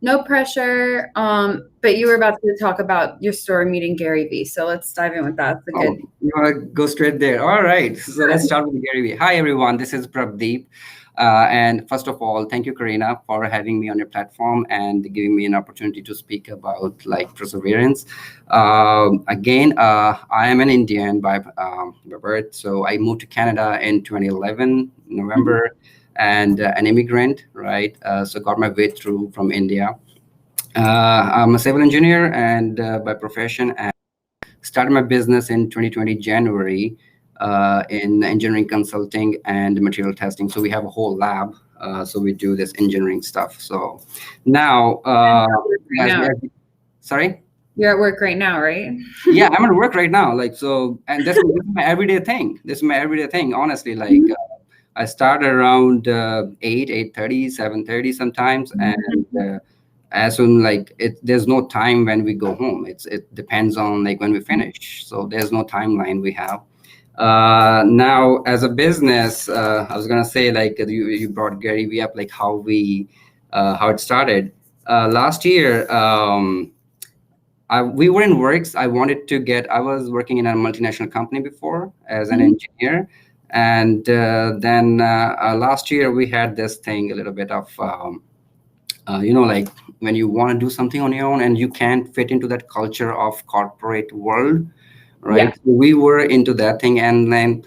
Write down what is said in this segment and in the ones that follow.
No pressure. But you were about to talk about your story meeting Gary Vee, so let's dive in with that. It's a Oh, good. you want to go straight there? All right. So let's start with Gary Vee. Hi, everyone. This is Prabhdeep. And first of all, thank you, Karina, for having me on your platform and giving me an opportunity to speak about like perseverance. Again, I am an Indian by birth. So I moved to Canada in 2011, Mhm. November, and an immigrant, right? So got my way through from India. I'm a civil engineer and by profession, started my business in 2020 January in engineering consulting and material testing. So we have a whole lab. So we do this engineering stuff. So now, Right as, now, as sorry, you're at work right now, right? yeah, I'm at work right now. Like so, and this is my everyday thing. This is my everyday thing. Honestly, like I start around 8:30, 7:30 sometimes, and as soon like there's no time when we go home. It depends on like when we finish. So there's no timeline we have. Now, as a business, I was gonna say like you brought Gary Vee up, like how it started last year. We were in works. I wanted to get. I was working in a multinational company before as an Mhm. engineer, and then last year we had this thing a little bit of like when you want to do something on your own and you can't fit into that culture of corporate world, Yeah. right? So we were into that thing, and then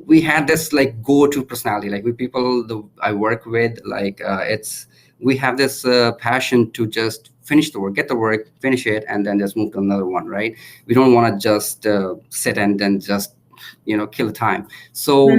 we had this like go-to personality, like we people I work with, like it's we have this passion to just finish the work, get the work, finish it, and then just move to another one, right? We don't want to just sit and then just kill time. So Mhm.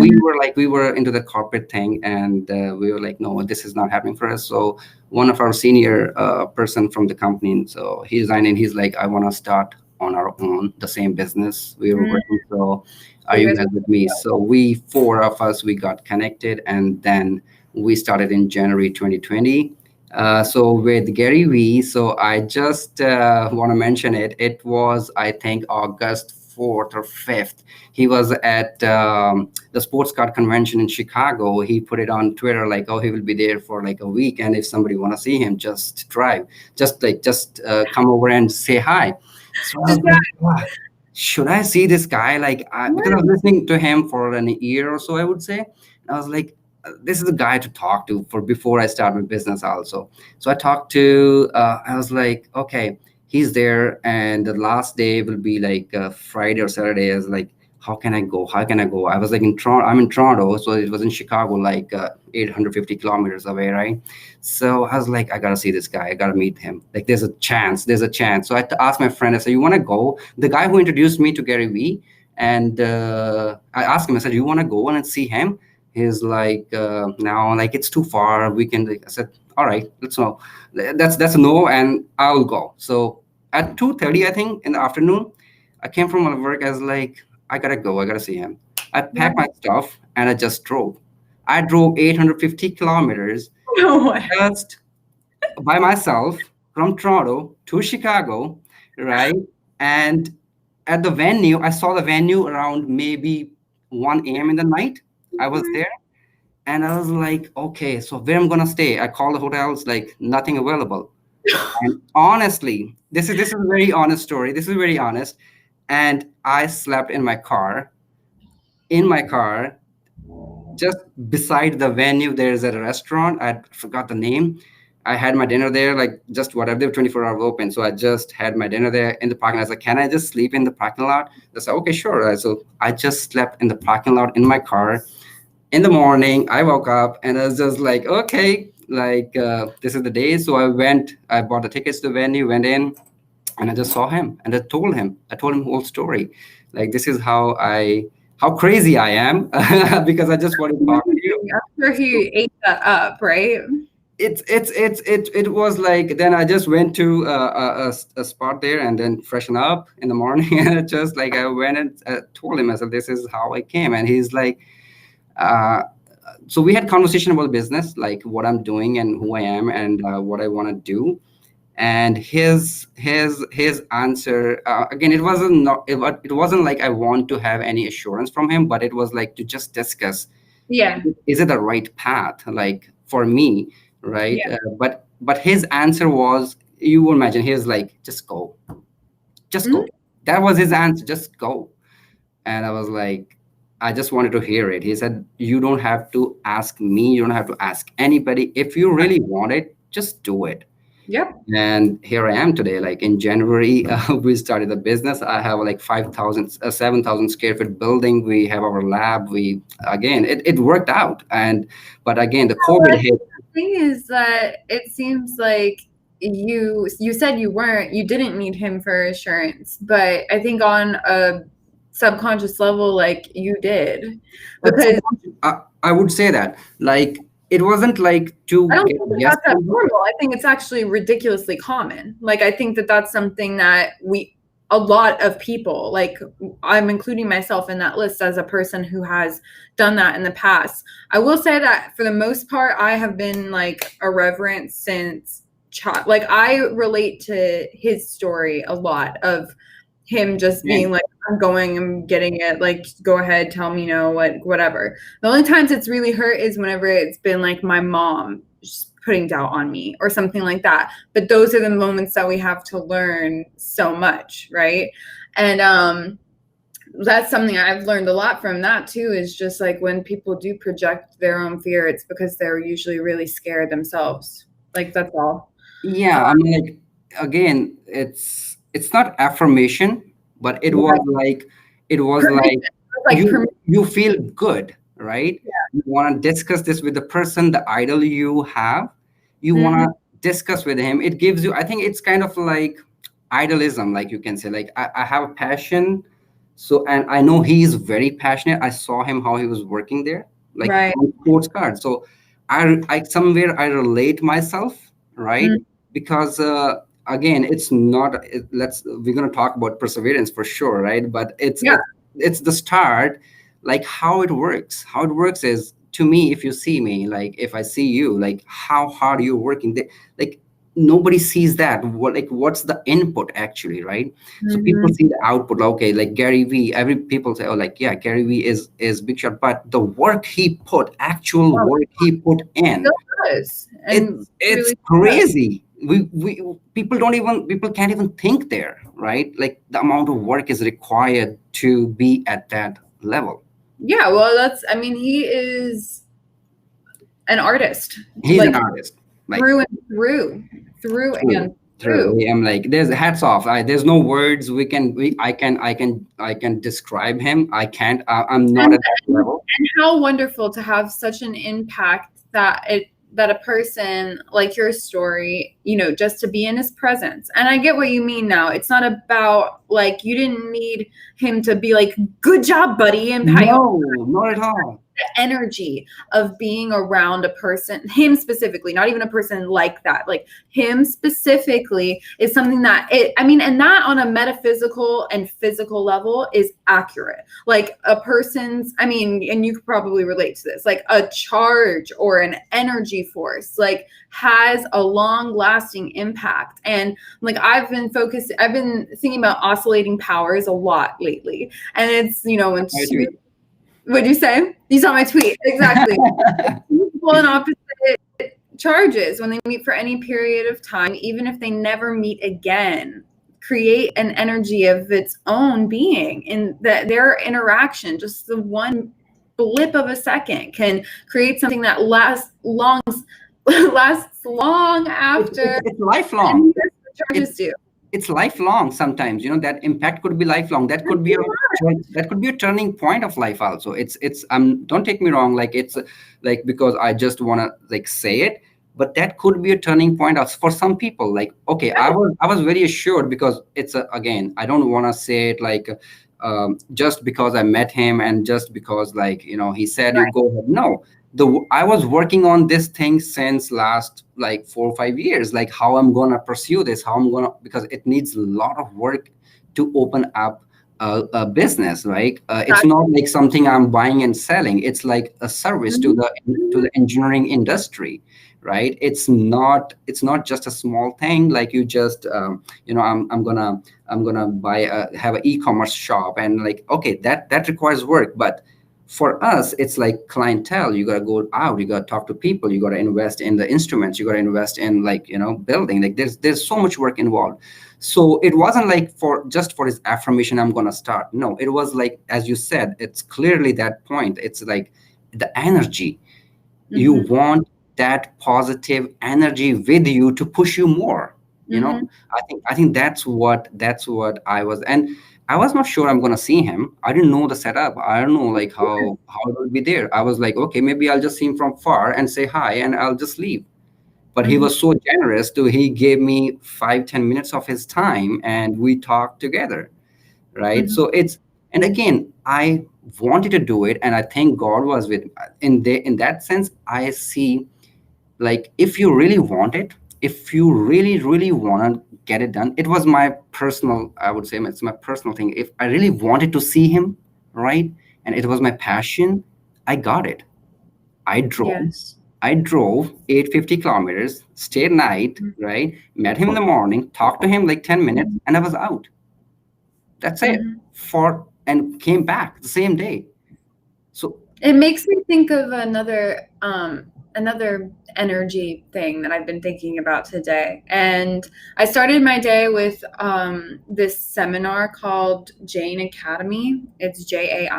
we were into the corporate thing, and we were like, no, this is not happening for us. So one of our senior person from the company, so he resigned, and he's like, I want to start on our own the same business we were Mm. working. So So are you you guys guys with me? So we four of us, we got connected, and then we started in January 2020. So with Gary Vee, so I just want to mention it. It was, I think, August 4th or 5th. He was at the sports card convention in Chicago. He put it on Twitter like, oh, he will be there for like a week, and if somebody want to see him, just drive, just come over and say hi. So I just was like, wow, should I see this guy? Because I was got. listening to him for an year or so, I would say. And I was like, this is a guy to talk to for before I start my business also. So I talked to, I was like, okay, he's there, and the last day will be like Friday or Saturday. I was like, how can I go? How can I go? I was like in Toronto. I'm in Toronto, so it was in Chicago, like 850 kilometers away, right? So I was like, I gotta see this guy. I gotta meet him. Like, there's a chance. There's a chance. So I asked my friend. I said, "You want to go?" The guy who introduced me to Gary Vee, and I asked him. I said, "You want to go and see him?" He's like, "No, like it's too far. We can." I said, "All right, let's go." That's a no, and I'll go. So at 2:30, I think in the afternoon, I came from my work. I was like, I gotta go. I gotta see him. I Yeah. packed my stuff and I just drove. I drove 850 kilometers No way. just by myself from Toronto to Chicago, right? And at the venue, I saw the venue around maybe 1 a.m. in the night. I was there, and I was like, okay, so where I'm gonna stay? I called the hotels, like nothing available. And honestly, this is a very honest story. This is very honest. And I slept in my car, just beside the venue. There's a restaurant. I forgot the name. I had my dinner there, like just whatever. They were 24 hours open. So I just had my dinner there in the parking lot. I was like, can I just sleep in the parking lot? They said, okay, sure. So I just slept in the parking lot in my car. In the morning, I woke up and I was just like, okay, like this is the day. So I bought the tickets to the venue, went in, and I just saw him, and I told him the whole story. Like, this is how crazy I am, because I just want to talk to you. I'm sure he So ate that up, right? it was like, then I just went to a spot there and then freshen up in the morning, and just like I went and told him, I said, this is how I came. And he's like, uh, so we had conversation about business, like what I'm doing and who I am, and what I want to do. And his answer, again, it wasn't not it wasn't like I want to have any assurance from him, but it was like to just discuss, Yeah. is it the right path, like for me, right? Yeah. But but his answer was, you will imagine, he was like, just Mm, go. That was his answer, just go. And I was like, I just wanted to hear it. He said, you don't have to ask me, you don't have to ask anybody. If you really want it, just do it. yep. And here I am today. Like in January, we started the business. I have like 5,000, 7,000 square foot building. We have our lab. We, again, it worked out. And, but again, the Well, COVID I hit. think the thing is that it seems like you said you didn't need him for assurance, but I think on a subconscious level, like you did, But because I would say that, like, it wasn't like I to don't get think that yes that's from him. abnormal. I think it's actually ridiculously common. Like, I think that that's something that a lot of people, like, I'm including myself in that list as a person who has done that in the past. I will say that for the most part, I have been like irreverent since child. Like, I relate to his story a lot of him just being Again, like, I'm going, I'm getting it, like, go ahead, tell me no, whatever. The only times it's really hurt is whenever it's been like my mom just putting doubt on me or something like that. But those are the moments that we have to learn so much, right? And that's something I've learned a lot from that too, is just like when people do project their own fear, it's because they're usually really scared themselves. Like, that's all. yeah, I mean, like, again, it's not affirmation, but Right. it was Permission. like It's like permission. you feel good, right? Yeah. You want to discuss this with the person, the idol you have. You want Mhm. to discuss with him. It gives you, I think it's kind of like idolism, like you can say, like I have a passion. So, and I know he's very passionate. I saw him how he was working there, like Right. on sports cards. So I somewhere I relate myself, right? Mm. Because again, it's not let's we're going to talk about perseverance for sure, right? But Yeah. it's the start. Like how it works is, to me, if you see me, like if I see you, like how hard you're working, like nobody sees that, what, like what's the input actually, right? So people Mhm. see the output, okay, like Gary V, every people say, oh, like, yeah, Gary V is big shot, but the work he put, actual Oh, work he put in, still does, and it's really does. crazy. We people don't even, people can't even think there, right? Like the amount of work is required to be at that level. Yeah, well, I mean, he is an artist, He's an like artist, like, through and through, through true, and through. true. I'm like, there's hats off. There's no words I can describe him. I can't. I'm not And, at that level. and how wonderful to have such an impact that a person like your story, just to be in his presence. And I get what you mean now. It's not about like you didn't need him to be like, good job, buddy, and pat you on No, not at all. the energy of being around a person, him specifically, not even a person like that, like him specifically is something that I mean, and that on a metaphysical and physical level is accurate. Like a person's, I mean, and you could probably relate to this, like a charge or an energy force, like has a long lasting impact. And like I've been thinking about oscillating powers a lot lately. And it's, when I two. agree. What'd you say? You saw my tweet. Exactly. Equal and opposite charges, when they meet for any period of time, even if they never meet again, create an energy of its own being. And that their interaction, just the one blip of a second, can create something that lasts long after It's lifelong. any of the charges It's do. it's lifelong. Sometimes, that impact could be lifelong. That could be a turning point of life also. It's don't take me wrong, like it's like, because I just want to like say it, but that could be a turning point for some people. Like, okay, I was very assured, because it's again, I don't want to say it like just because I met him, and just because, like, he said, you Right. go ahead. No, I was working on this thing since last like 4 or 5 years, like how I'm gonna pursue this, how I'm gonna, because it needs a lot of work to open up a business, right? It's Exactly. not like something I'm buying and selling. It's like a service to Mhm. the engineering industry, right? It's not just a small thing, like you just I'm gonna buy have an e-commerce shop, and like, okay, that requires work, but For us, it's like clientele. You got to go out, you got to talk to people, you got to invest in the instruments, you got to invest in, like, building. Like, there's so much work involved. So it wasn't like for just for his affirmation I'm going to start. No, it was like, as you said, it's clearly that point. It's like the energy. You Mm-hmm. want that positive energy with you to push you more. Mm-hmm. I think that's what I was. And I was not sure I'm going to see him. I didn't know the setup. I don't know, like, how it will be there. I was like, okay, maybe I'll just see him from far and say hi and I'll just leave. But he Mm-hmm. was so generous to, he gave me 5-10 minutes of his time and we talked together, right? Mm-hmm. So it's, and again, I wanted to do it, and I think God was with, in that sense. I see, like, if you really want it, if you really really want to get it done, it was my personal, I would say, it's my personal thing. If I really wanted to see him, right, and it was my passion, I got it. I drove. Yes. I drove 850 kilometers, stayed night, right? Met him in the morning, talked to him like 10 minutes, and I was out. That's it. Mm-hmm. And came back the same day. So It makes me think of another energy thing that I've been thinking about today. And I started my day with this seminar called Jane Academy. It's Jain.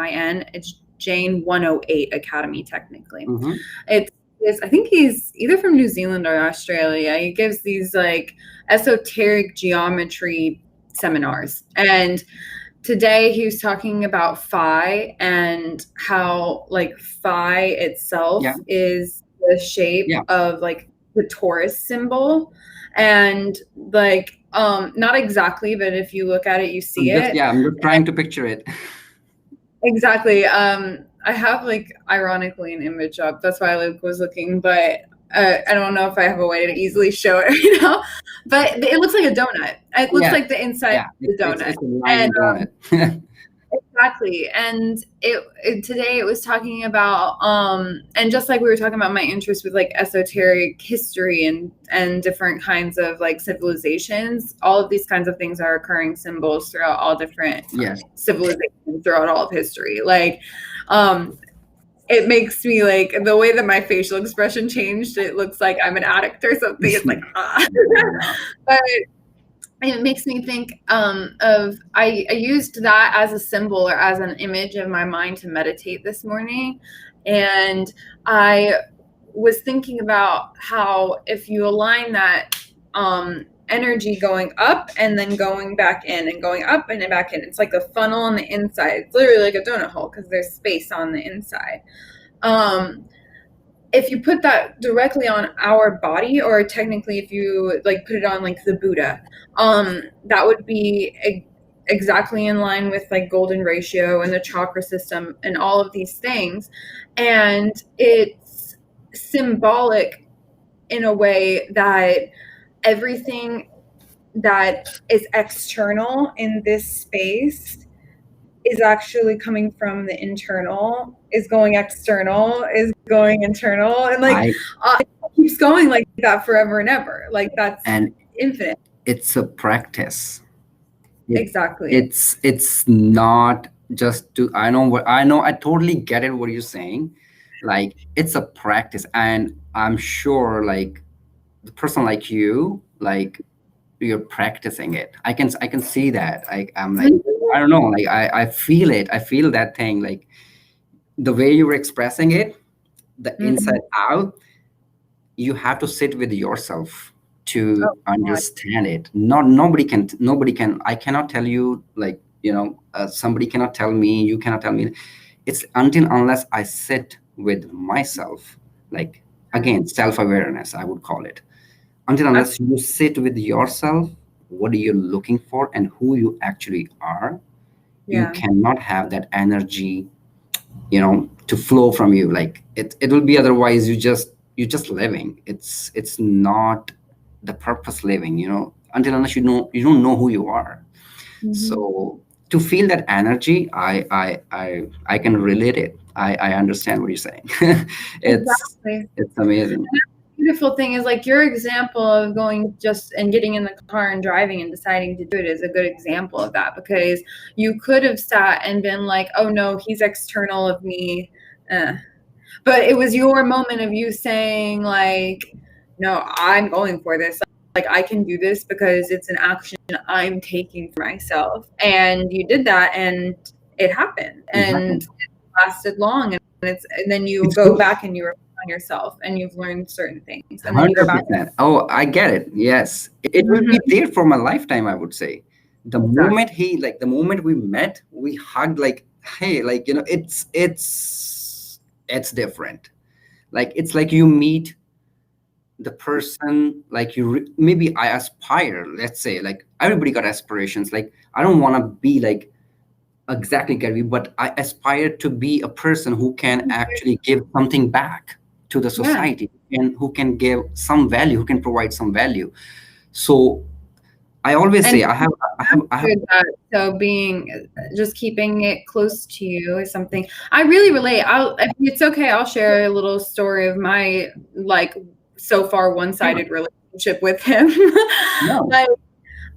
It's Jane 108 Academy, technically. mhm. I think he's either from New Zealand or Australia. He gives these like esoteric geometry seminars. And today he was talking about phi and how like phi itself Yeah, is the shape yeah. of like the Taurus symbol. And like not exactly, but if you look at it, you see it. I'm just trying to picture it. Exactly. I have like ironically an image up. That's why I was looking, but I don't know if I have a way to easily show it right now. But it looks like a donut. It looks Yeah, like the inside yeah. of the donut. It's a line And donut. exactly. And today it was talking about and just like we were talking about my interest with like esoteric history and different kinds of like civilizations, all of these kinds of things are occurring symbols throughout all different Yes. civilizations throughout all of history. Like it makes me like the way that my facial expression changed, it looks like I'm an addict or something. It's like but it makes me think of I used that as a symbol or as an image of my mind to meditate this morning. And I was thinking about how if you align that energy going up and then going back in and going up and then back in, it's like a funnel on the inside. It's literally like a donut hole because there's space on the inside. If you put that directly on our body, or technically if you like put it on like the Buddha, that would be exactly in line with like golden ratio and the chakra system and all of these things. And it's symbolic in a way that everything that is external in this space is actually coming from the internal, is going external, is going internal, and like it keeps going like that forever and ever. Like that's and infinite. it's a practice. Exactly. It's not just to, I totally get it what you're saying. Like, it's a practice, and I'm sure, like, the person like you, like, you're practicing it. I can see that. I'm like, I don't know, like, I feel it. I feel that thing, like the way you were expressing it, the inside out. You have to sit with yourself to understand it. Nobody can. I cannot tell you, like, somebody cannot tell me, you cannot tell me. It's until unless I sit with myself, like, again, self-awareness, I would call it. Until unless you sit with yourself, what are you looking for and who you actually are, you cannot have that energy, to flow from you. Like, it will be otherwise. You're just living. It's not the purpose living, until unless you don't know who you are. So to feel that energy, I can relate it. I understand what you're saying. it's Exactly. it's amazing. beautiful thing is like your example of going just and getting in the car and driving and deciding to do it is a good example of that, because you could have sat and been like, oh no, he's external of me. But it was your moment of you saying like, no, I'm going for this. Like I can do this because it's an action I'm taking for myself. And you did that and it happened. And it lasted long. And then you go back and you reflect on yourself and you've learned certain things. And then you go back. 100%. Oh, I get it. Yes. It will be there for my lifetime, I would say. The moment the moment we met, we hugged like, hey, like, it's different. Like, it's like you meet the person, like maybe I aspire, let's say, like everybody got aspirations. Like, I don't want to be like exactly Gary, but I aspire to be a person who can actually give something back to the society, and who can give some value, who can provide some value. So I always say I have that. So just keeping it close to you is something I really relate. If it's okay, I'll share a little story of my like so far one-sided relationship with him. Like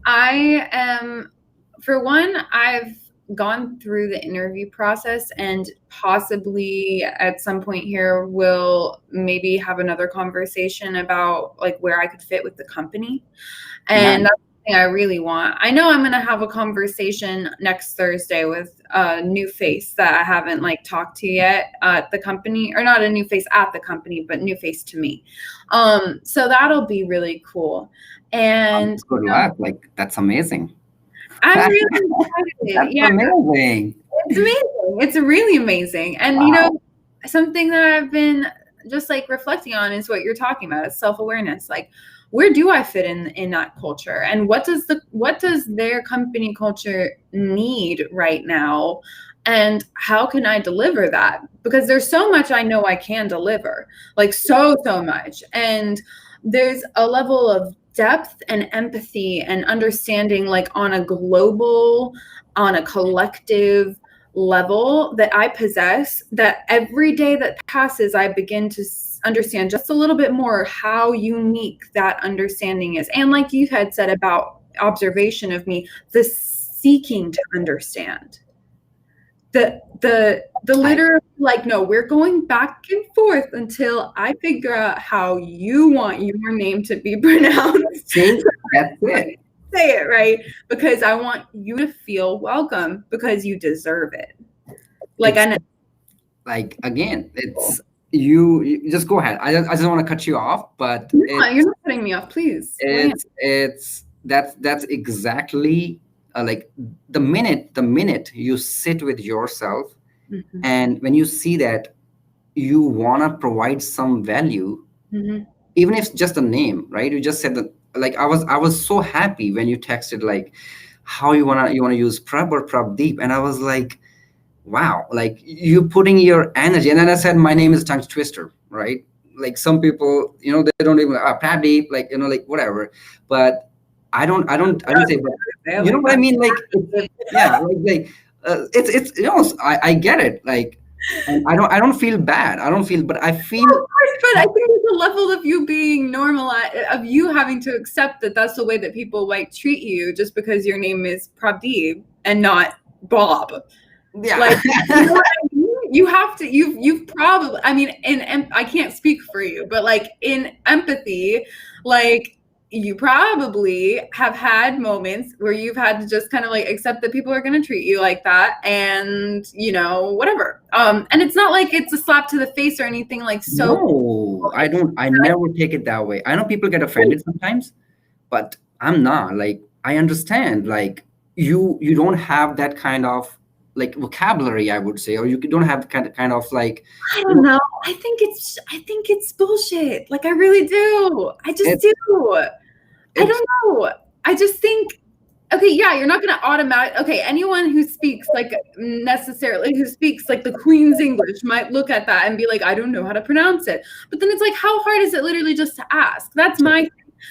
I am, for one, I've gone through the interview process, and possibly at some point here we'll maybe have another conversation about like where I could fit with the company. And that's something I really want. I know I'm going to have a conversation next Thursday with a new face that I haven't like talked to yet at the company, or not a new face at the company, but new face to me. So that'll be really cool. And good luck. Like, that's amazing. I'm really excited. That's amazing. It's amazing. It's really amazing. And something that I've been just like reflecting on is what you're talking about, is self-awareness. Like, where do I fit in that culture, and what does their company culture need right now, and how can I deliver that? Because there's so much I know I can deliver, like so much, and there's a level of depth and empathy and understanding, like on a global, on a collective level that I possess, that every day that passes I begin to understand just a little bit more how unique that understanding is. And like you had said about observation of me, the seeking to understand, the literal, like, no, we're going back and forth until I figure out how you want your name to be pronounced. That's it. Say it right, because I want you to feel welcome, because you deserve it. Like, like, again, it's you just go ahead. I just don't want to cut you off, but you're not cutting me off, please. That's exactly like the minute you sit with yourself, and when you see that you want to provide some value, even if it's just a name, right? You just said that, like, I was so happy when you texted like how you wanna use Prab or Prabhdeep, and I was like, wow, like you putting your energy. And then I said my name is tongue twister, right? Like some people, they don't even Prabhdeep, like, like whatever. But I don't say, but you know what I mean? Like, yeah, like it's I get it. Like, and I don't feel bad. But I feel. But I think it's a level of you being normalized, of you having to accept that that's the way that people like treat you, just because your name is Prabhdeep and not Bob. Yeah. Like, you know what I mean? You have to, you've probably, I mean, and I can't speak for you, but like in empathy, like you probably have had moments where you've had to just kind of like accept that people are going to treat you like that, and whatever. And it's not like it's a slap to the face or anything like so. No, I don't. I never take it that way. I know people get offended sometimes, but I'm not. Like, I understand. Like, you don't have that kind of like vocabulary, I would say, or you don't have kind of like. I don't know. I think it's bullshit. Like, I really do. I just do. I don't know. I just think, okay, yeah, you're not going to okay, anyone who speaks like the Queen's English might look at that and be like, I don't know how to pronounce it. But then it's like, how hard is it literally just to ask? That's my thing.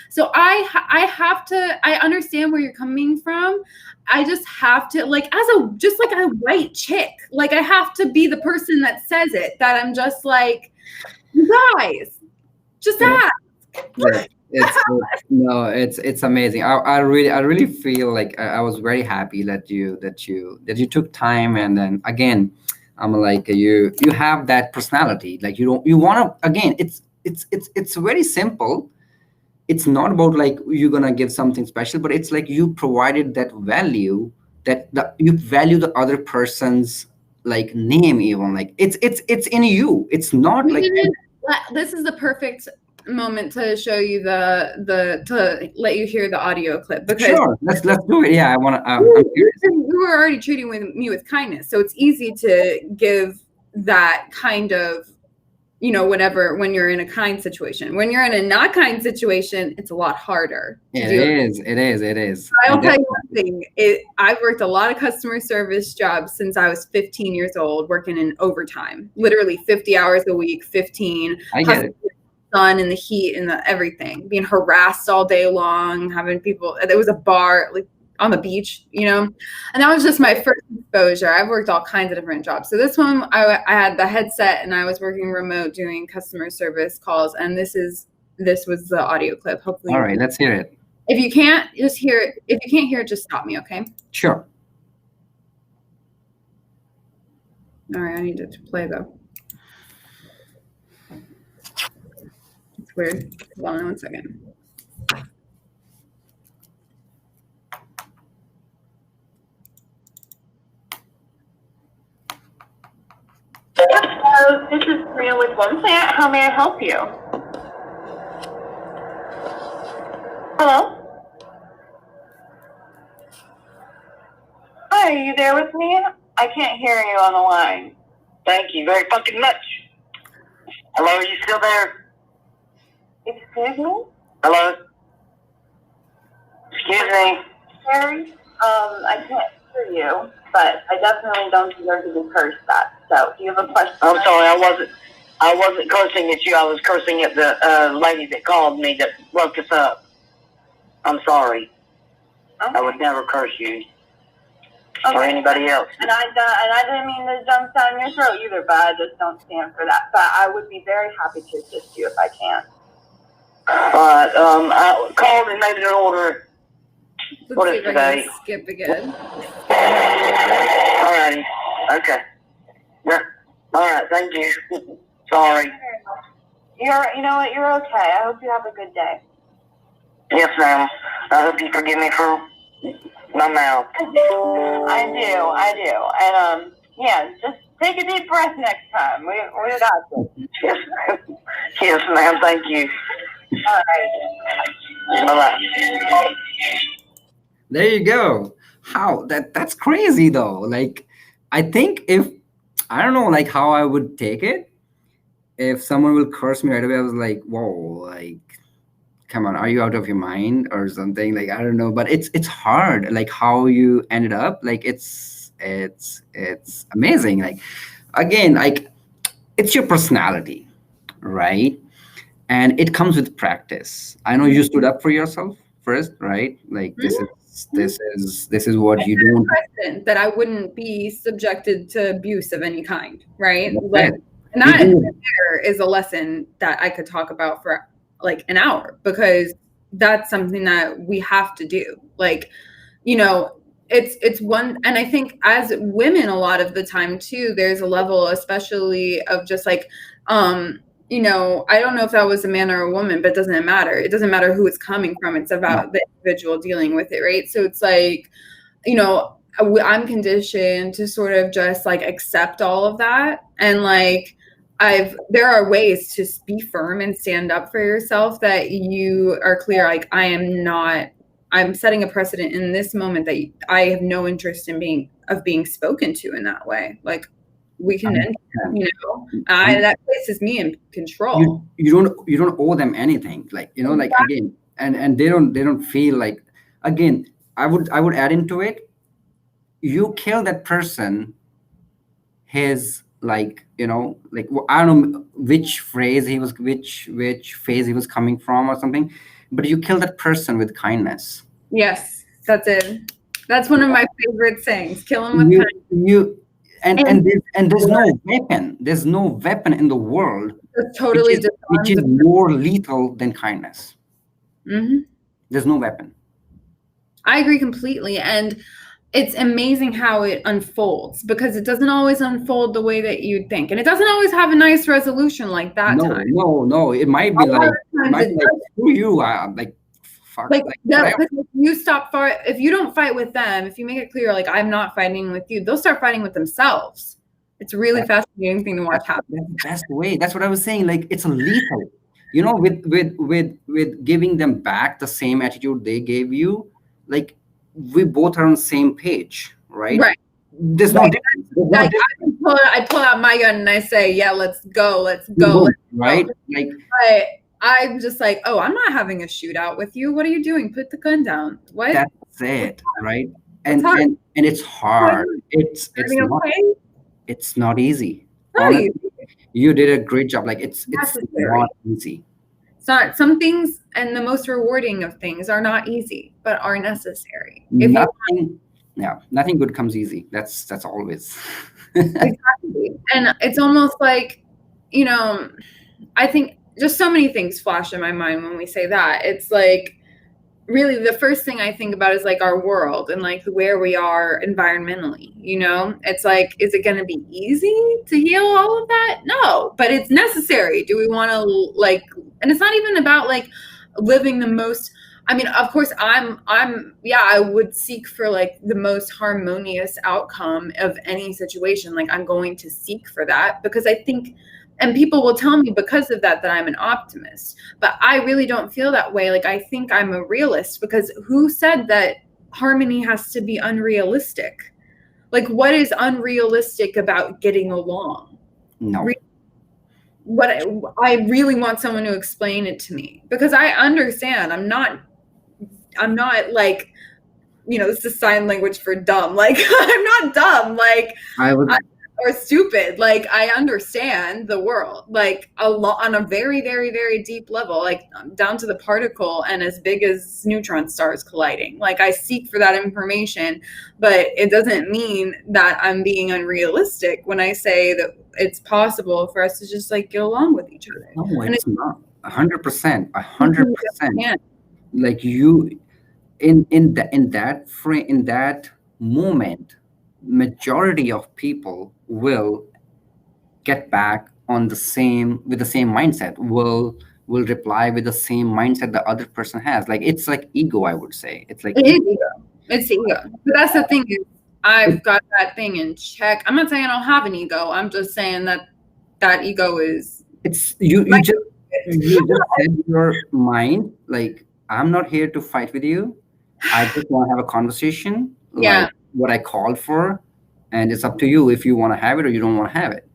So I understand where you're coming from. I just have to, like, just like a white chick, like I have to be the person that says it, that I'm just like, you guys, just ask. Right. No, it's amazing. I really feel like I was very happy that you took time, and then again, I'm like you have that personality. Like you want to again. It's very simple. It's not about like you're gonna give something special, but it's like you provided that value, you value the other person's like name, even like it's in you. It's not We like didn't. This is the perfect moment to show you to let you hear the audio clip because sure. Let's do it. Yeah, I want to. I'm you curious. you were already treating me with kindness, so it's easy to give that kind of whatever when you're in a kind situation. When you're in a not kind situation, it's a lot harder to It do. is. It is. It is. I'll And tell that, you one thing. I've worked a lot of customer service jobs since I was 15 years old, working in overtime, literally 50 hours a week, 15, I get hustling it. in the sun and the heat and the everything, being harassed all day long, having people. There was a bar like on the beach, and that was just my first exposure. I've worked all kinds of different jobs. So this one, I had the headset and I was working remote doing customer service calls, and this was the audio clip. Hopefully, All right. Let's hear it. if you can't just hear it, if you can't hear it, just stop me, okay? Sure. All right, I need it to play though. It's weird. Hold on one second. Hello, this is Maria with One Plant. How may I help you? Hello? Hi, are you there with me? I can't hear you on the line. Thank you very fucking much. Hello, are you still there? Excuse me? Hello? Excuse me? Harry? I can't hear you, but I definitely don't deserve to be cursed at. So, do you have a question? I'm sorry, I wasn't cursing at you. I was cursing at the lady that called me that woke us up. I'm sorry. Okay. I would never curse you Okay. or anybody else. And I didn't mean to jump down your throat either, but I just don't stand for that. But I would be very happy to assist you if I can. Alright, I called and made an order. Let's What see is if I can today? skip again. Alrighty. Okay. Yeah. Alright, thank you. Sorry. You know what? You're okay. I hope you have a good day. Yes, ma'am. I hope you forgive me for my mouth. I do. And yeah, just take a deep breath next time. We got this. Yes, yes, ma'am. Thank you. All right. Bye-bye. There you go. How that's crazy though. Like, I think if I don't know, like how I would take it if someone will curse me right away. I was like, whoa, like, come on, are you out of your mind or something? Like, I don't know, but it's hard. Like how you ended up. Like it's amazing. Like again, like it's your personality, right? And it comes with practice. I know you stood up for yourself first, right? Like this is what you don't. Precedent that I wouldn't be subjected to abuse of any kind, right? That's Like, it. and You that do. there is a lesson that I could talk about for like an hour because that's something that we have to do. Like, it's one, and I think as women, a lot of the time too, there's a level, especially of just like, I don't know if that was a man or a woman, but it doesn't matter. It doesn't matter who it's coming from. It's about the individual dealing with it, right? So it's like, I'm conditioned to sort of just like accept all of that. And like, there are ways to be firm and stand up for yourself that you are clear. Like, I'm setting a precedent in this moment that I have no interest in being spoken to in that way. Like, we can end, that places me in control. You don't owe them anything. Like, like again, and they don't feel like, again, I would add into it, you kill that person, his like, like I don't know which phrase he was, which phase he was coming from or something, but you kill that person with kindness. Yes, that's it. That's one of my favorite sayings. Kill him with you kindness. you And there's no weapon. There's no weapon in the world It's totally which is more lethal than kindness. There's no weapon. I agree completely. And it's amazing how it unfolds, because it doesn't always unfold the way that you'd think. And it doesn't always have a nice resolution like that time. No. It might be like, screw you. Like, fuck. Like if you don't fight with them, if you make it clear, like, I'm not fighting with you, they'll start fighting with themselves. It's a really fascinating thing to watch happen. That's the best way. That's what I was saying. Like, it's a lethal. You know, with giving them back the same attitude they gave you, like, we both are on the same page, right? Right. There's no difference. Like, I pull out my gun and I say, yeah, let's go. Right? Like, but I'm just like, oh, I'm not having a shootout with you. What are you doing? Put the gun down. What? That's it, right? And it's hard. It's not easy. Honestly, you did a great job. Like, it's not easy. It's not. Some things, and the most rewarding of things, are not easy, but are necessary. Nothing good comes easy. That's always. Exactly. And it's almost like, you know, I think just so many things flash in my mind when we say that. It's like, really, the first thing I think about is like our world and like where we are environmentally, you know? It's like, is it going to be easy to heal all of that? No, but it's necessary. Do we want to, like, and it's not even about like living the most, I mean, of course I would seek for like the most harmonious outcome of any situation. Like, I'm going to seek for that, because I think, and people will tell me because of that I'm an optimist, but I really don't feel that way. Like, I think I'm a realist, because who said that harmony has to be unrealistic? Like, what is unrealistic about getting along? No. What I really want someone to explain it to me, because I understand. I'm not like, you know, this is sign language for dumb. Like, I'm not dumb. Like, or stupid. Like, I understand the world, like, on a very, very, very deep level, like down to the particle and as big as neutron stars colliding. Like, I seek for that information, but it doesn't mean that I'm being unrealistic when I say that it's possible for us to just like get along with each other. No, it's not. 100%. 100%. Like, you, in that moment, majority of people will get back with the same mindset, will reply with the same mindset the other person has. Like, it's like ego, I would say. It's like ego. It's ego. But that's the thing, is I've got that thing in check. I'm not saying I don't have an ego. I'm just saying that ego is, it's you just said your mind, like, I'm not here to fight with you. I just want to have a conversation. Yeah. Like what I called for, and it's up to you if you want to have it or you don't want to have it.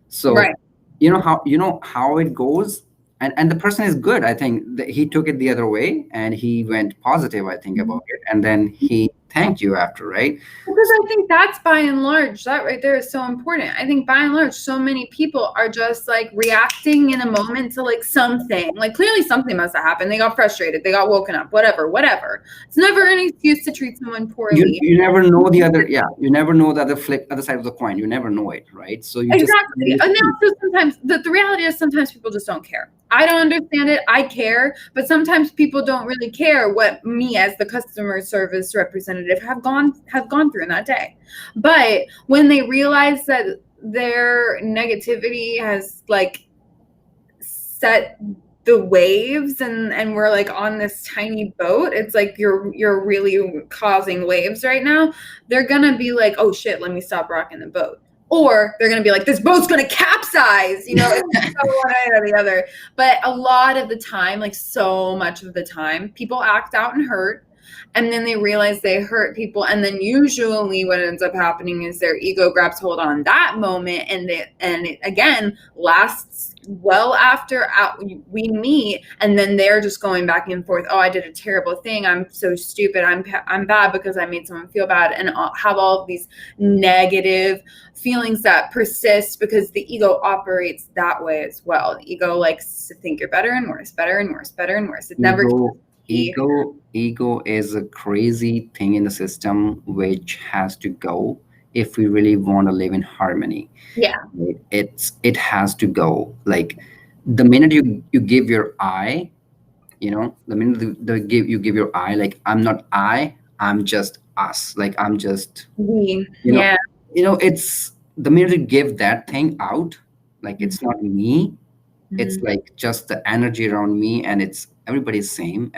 So, right. you know how it goes, and the person is good. I think that he took it the other way and he went positive, I think, about it, and then he thanked you after, right? Because I think that's by and large, that right there is so important. I think by and large, so many people are just like reacting in a moment to like something. Like, clearly something must have happened. They got frustrated. They got woken up. Whatever. It's never an excuse to treat someone poorly. You never know the other. Yeah, you never know the other side of the coin. You never know it, right? So you exactly. And also sometimes the reality is sometimes people just don't care. I don't understand it. I care, but sometimes people don't really care what me as the customer service representative have gone through in that day. But when they realize that their negativity has like set the waves and we're like on this tiny boat, it's like you're really causing waves right now. They're gonna be like, oh shit, let me stop rocking the boat. Or they're going to be like, this boat's going to capsize, you know, it's one or the other. But a lot of the time, like so much of the time, people act out and hurt. And then they realize they hurt people. And then usually what ends up happening is their ego grabs hold on that moment. And it again lasts well after we meet. And then they're just going back and forth. Oh, I did a terrible thing. I'm so stupid. I'm bad because I made someone feel bad. And I'll have all of these negative feelings that persist because the ego operates that way as well. The ego likes to think you're better and worse, better and worse, better and worse. It never. Ego is a crazy thing in the system which has to go. if we really want to live in harmony. Yeah. Right? It has to go. Like the minute you give your I, the minute you give your I, like I'm just us, like I'm just, you know Yeah. it's the minute you give that thing out, like it's not me, it's Mhm. like just the energy around me, and it's everybody's same.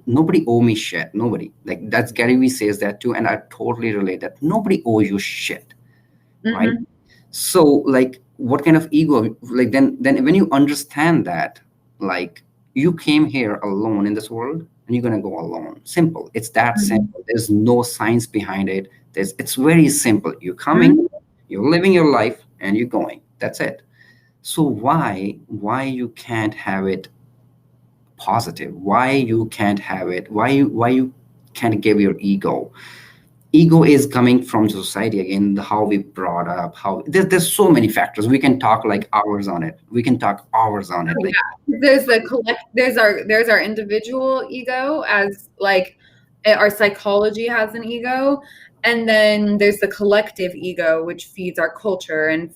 Nobody owe me shit, nobody. Like that's Gary Vee says that too, and I totally relate that nobody owes you shit, right? Mhm. So like what kind of ego, like then when you understand that, like you came here alone in this world and you're gonna go alone, simple, it's that Mhm. simple. There's no science behind it. It's very simple. You're coming, Mhm. you're living your life, and you're going, that's it. So why you can't have it positive? Why you can't have it? Why you can't give your ego is coming from society again, how we brought up, how there's so many factors. We can talk like hours on it. We can talk hours on it. Oh, Like yeah. There's our individual ego, as like our psychology has an ego, and then there's the collective ego, which feeds our culture and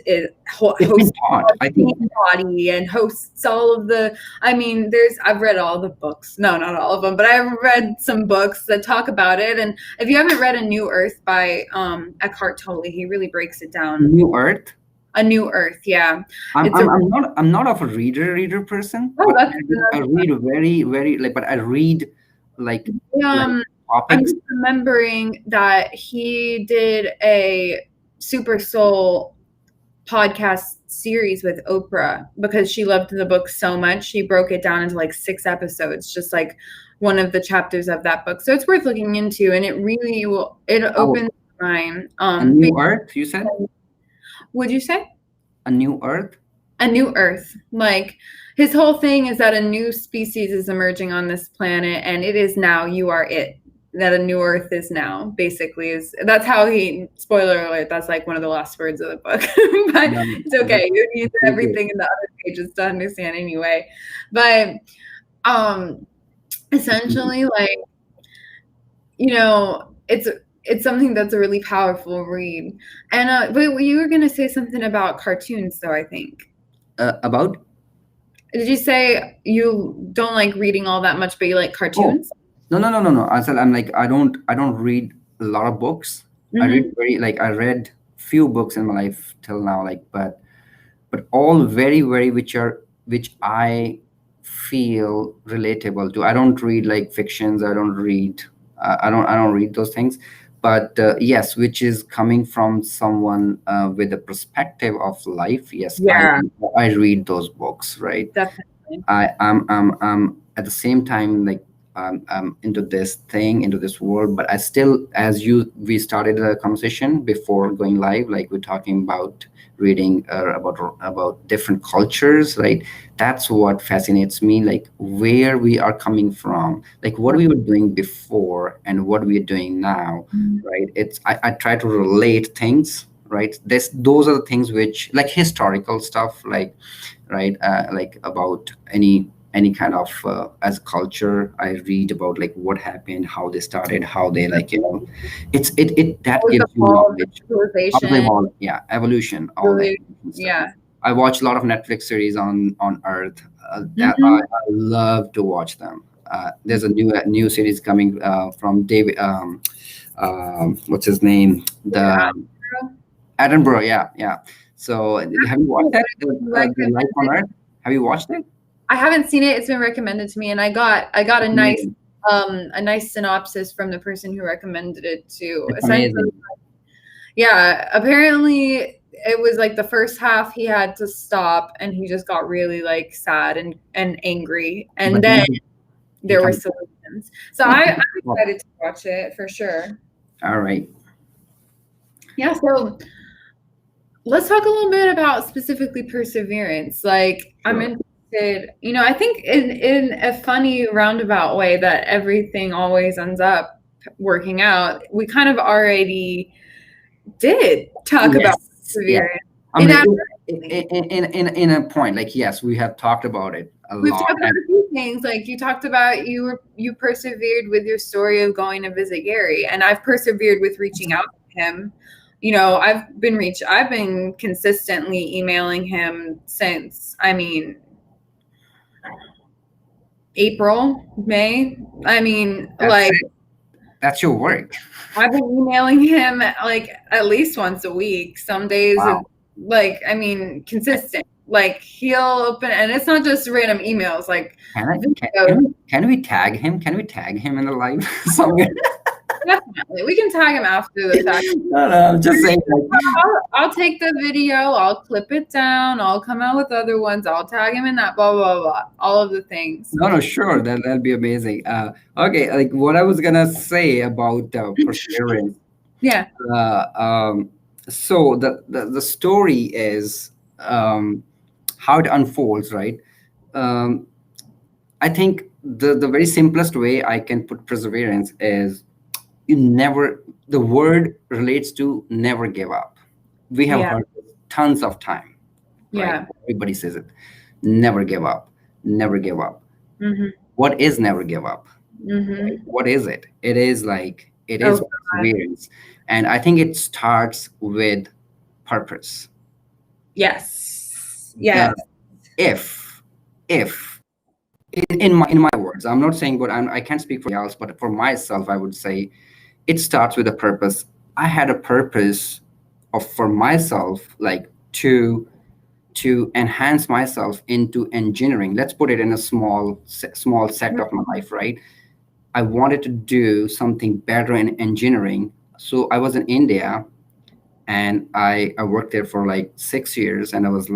it it's been hosts taught, our I think. body and hosts all of the. I mean, I've read all the books. No, not all of them, but I've read some books that talk about it. And if you haven't read A New Earth by Eckhart Tolle, he really breaks it down. New Earth. A New Earth, yeah. I'm, It's a I'm, I'm not I'm not of a reader person, oh, but that's I read very very, like, but I read like I'm topics. just remembering that he did a Super Soul podcast series with Oprah because she loved the book so much. She broke it down into like 6 episodes, just like one of the chapters of that book. So it's worth looking into, and it really will. It Oh, opens your mind. a new earth, you said? Would you say? A new earth? A new Earth. Like his whole thing is that a new species is emerging on this planet, and it is now. You are it. That a new Earth is now. Basically, that's how he. Spoiler alert. That's like one of the last words of the book, but No, it's okay. You need that's good. everything in the other pages to understand anyway. But essentially, like it's something that's a really powerful read. And but you were gonna say something about cartoons, though. I think. About? Did you say you don't like reading all that much, but you like cartoons? No. I said I'm like I don't read a lot of books. I read I read few books in my life till now, like, but all very very which I feel relatable to. I don't read like fictions. I don't read those things. But yes, which is coming from someone with a perspective of life. Yes, Yeah, I read those books, right? definitely. I'm at the same time, like I'm into this thing, into this world, but I still, as we started the conversation before going live, like we're talking about reading about different cultures, right? That's what fascinates me, like where we are coming from, like what we were doing before and what we are doing now, right? I try to relate things, right? Those are the things which, like historical stuff, like, right, like about any kind of as culture, I read about like what happened, how they started, how they, like, it that How was gives the you fall of knowledge, how they civilization? evolve. Yeah, evolution, all that Really, stuff. yeah. I watch a lot of Netflix series on Earth, that Mhm. I love to watch them. There's a new series coming from David, what's his name, Yeah. the Edinburgh, yeah. So have you watched that, the Life on Earth? Have you watched it? I haven't seen it. It's been recommended to me, and I got Amazing. a nice synopsis from the person who recommended it too. It's Essentially, amazing. yeah, apparently it was like the first half he had to stop, and he just got really like sad and angry, and But then then he there were comes. solutions. So Yeah. I'm excited to watch it for sure. All right. Yeah, so let's talk a little bit about specifically perseverance. Like I'm Sure. interested, I think in a funny roundabout way that everything always ends up working out. We kind of already did talk about Yes. Yeah. perseverance. I mean, Inadvertently. in a point, like, yes, we have talked about it a We've lot. talked about a few things. Like you talked about you persevered with your story of going to visit Gary, and I've persevered with reaching out to him. You know, I've been consistently emailing him since, I mean, April, May. I mean, That's like it. That's your work. I've been emailing him like at least once a week. Some days, Wow. like, I mean, consistent. Like he'll open, and it's not just random emails. Like Can we tag him? Can we tag him in the live somewhere? definitely, we can tag him after the fact. No, I'm just saying. Like, I'll take the video, I'll clip it down, I'll come out with other ones, I'll tag him in that, blah blah blah, all of the things. no, sure, that'll be amazing. Okay, like what I was gonna say about perseverance. Yeah. So the story is how it unfolds, right? Um, I think the very simplest way I can put perseverance is you never. The word relates to never give up. We have Yeah. heard this tons of time, right? Yeah. Everybody says it. Never give up. Never give up. Mm-hmm. What is never give up? Mm-hmm. What is it? It is Oh, God. perseverance, and I think it starts with purpose. Yes. Yes. If in my words, I'm not saying, but I can't speak for anyone else, but for myself, I would say it starts with a purpose. I had a purpose for myself, like to enhance myself into engineering. Let's put it in a small set of my life, right? I wanted to do something better in engineering. So I was in India, and I worked there for like 6 years, and I was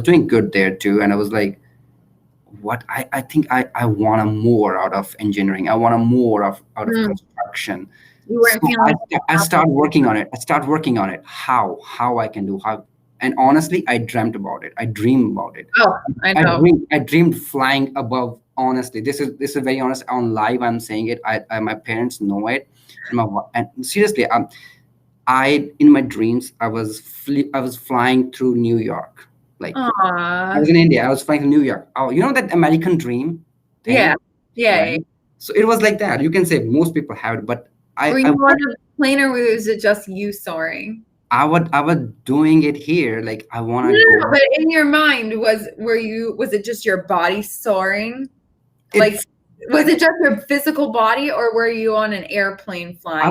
doing good there too. And I was like, what I think I want to more out of engineering. I want to more out of construction. You weren't So feeling I start working on it. How I can do how. And honestly, I dreamt about it. I dream about it. Oh, I know. I dreamed flying above. Honestly, this is very honest. On live, I'm saying it. My parents know it, and seriously, I in my dreams, I was flying through New York. Like I was Aww. in India. I was flying to New York. Oh, you know that American dream thing? Yeah. Yeah. Right? So it was like that. You can say most people have it, but Were you on a plane, or was it just you soaring? I was doing it here. Like I want to No, go. but in your mind, was it just your body soaring? Like, It's, was it just your physical body, or were you on an airplane flying? I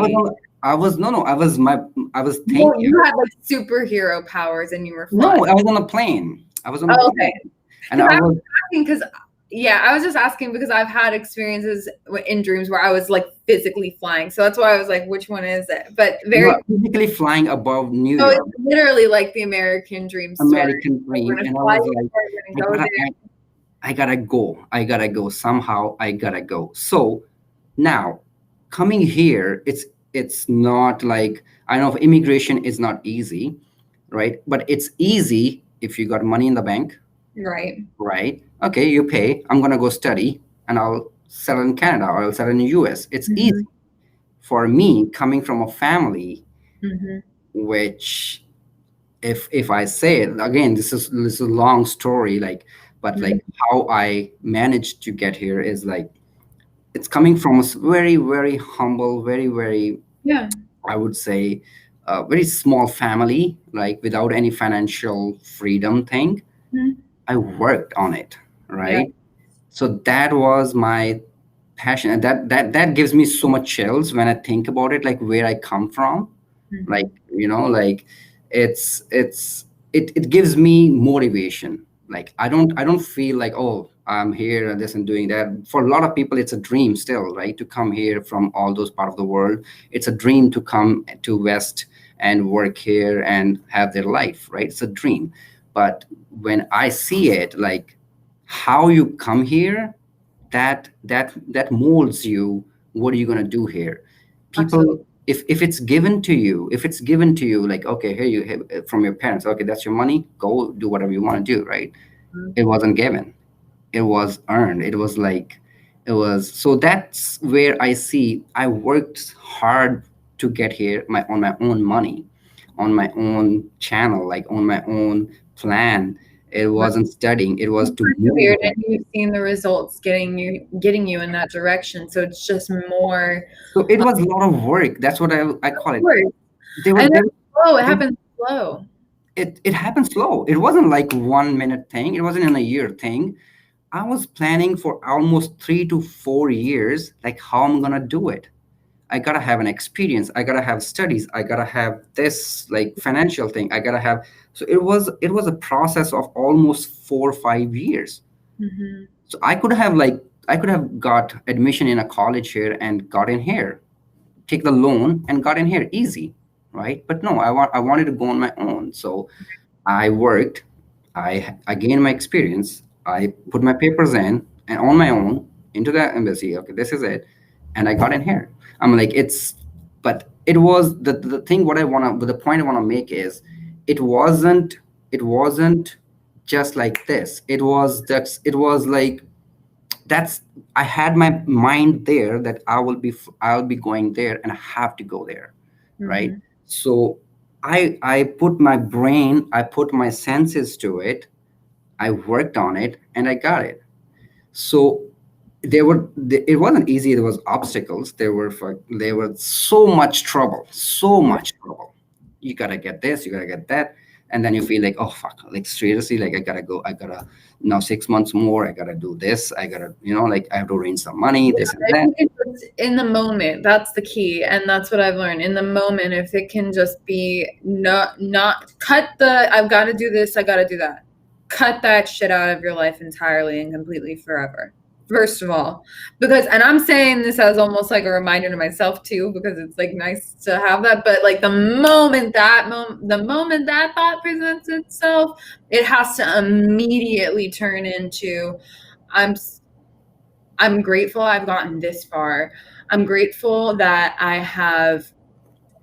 was thinking. Well, you had like superhero powers and you were flying. No, I was on a plane. I was on a Oh, plane. okay. And I was Because I was just asking because I've had experiences in dreams where I was like physically flying. So that's why I was like, which one is it? But very physically flying above New so York. it's literally like the American dream story. American dream. We're gonna And I fly was there, like, we're gonna go there. I gotta go. Somehow I gotta go. So now coming here, it's not like, I know immigration is not easy, right? But it's easy if you got money in the bank, Right. right? Okay, you pay. I'm gonna go study, and I'll settle in Canada, or I'll settle in the US. It's easy for me coming from a family, Mm-hmm. which if I say it again, this is a long story, like, but like how I managed to get here is like, it's coming from a very, very humble, very, very, Yeah. I would say, very small family, like without any financial freedom thing. Mhm. I worked on it, right? So that was my passion, and that gives me so much chills when I think about it, like where I come from. Like, like it gives me motivation. Like I don't feel like, oh, I'm here and this and doing that. For a lot of people, it's a dream still, right? To come here from all those part of the world, it's a dream to come to West and work here and have their life, right? It's a dream. But when I see it, like how you come here, that molds you. What are you going to do here? People, Absolutely. if it's given to you, like, okay, here from your parents, okay, that's your money, go do whatever you want to do, right? It wasn't given, it was earned. So that's where I see I worked hard to get here on my own money. on my own channel, like on my own plan. It wasn't studying. It was to move Weird, on. and you've seen the results getting you in that direction. So it's just more So it was a lot of work. That's what I call it. work. They were, And they, it's slow. It they, happens slow. it happened slow. It wasn't like 1 minute thing. It wasn't in a year thing. I was planning for almost 3 to 4 years, like how I'm gonna do it. I gotta have an experience. I gotta have studies. I gotta have this like financial thing. I gotta have. So it was a process of almost 4 or 5 years. Mm-hmm. So I could have got admission in a college here and got in here, take the loan and got in here easy, right? But no, I wanted to go on my own. So I worked, I gained my experience, I put my papers in and on my own into the embassy. Okay, this is it, and I got in here. I'm like but it was the thing. What I wanna, but the point I wanna make is, it wasn't just like this. It was like that's I had my mind there that I'll be going there and I have to go there, right? Mm-hmm. So I put my brain, I put my senses to it, I worked on it, and I got it. So it wasn't easy. There was obstacles. There was so much trouble. You gotta get this, you gotta get that, and then you feel like, oh fuck, like seriously, like I gotta now 6 months more, I gotta do this, I gotta, like I have to arrange some money, this and I that. think it's in the moment. That's the key, and that's what I've learned. In the moment, if it can just be not cut the I've got to do this, I got to do that. Cut that shit out of your life entirely and completely forever. First of all, because, and I'm saying this as almost like a reminder to myself too, because it's like nice to have that. But like the moment that thought presents itself, it has to immediately turn into, I'm grateful I've gotten this far. I'm grateful that I have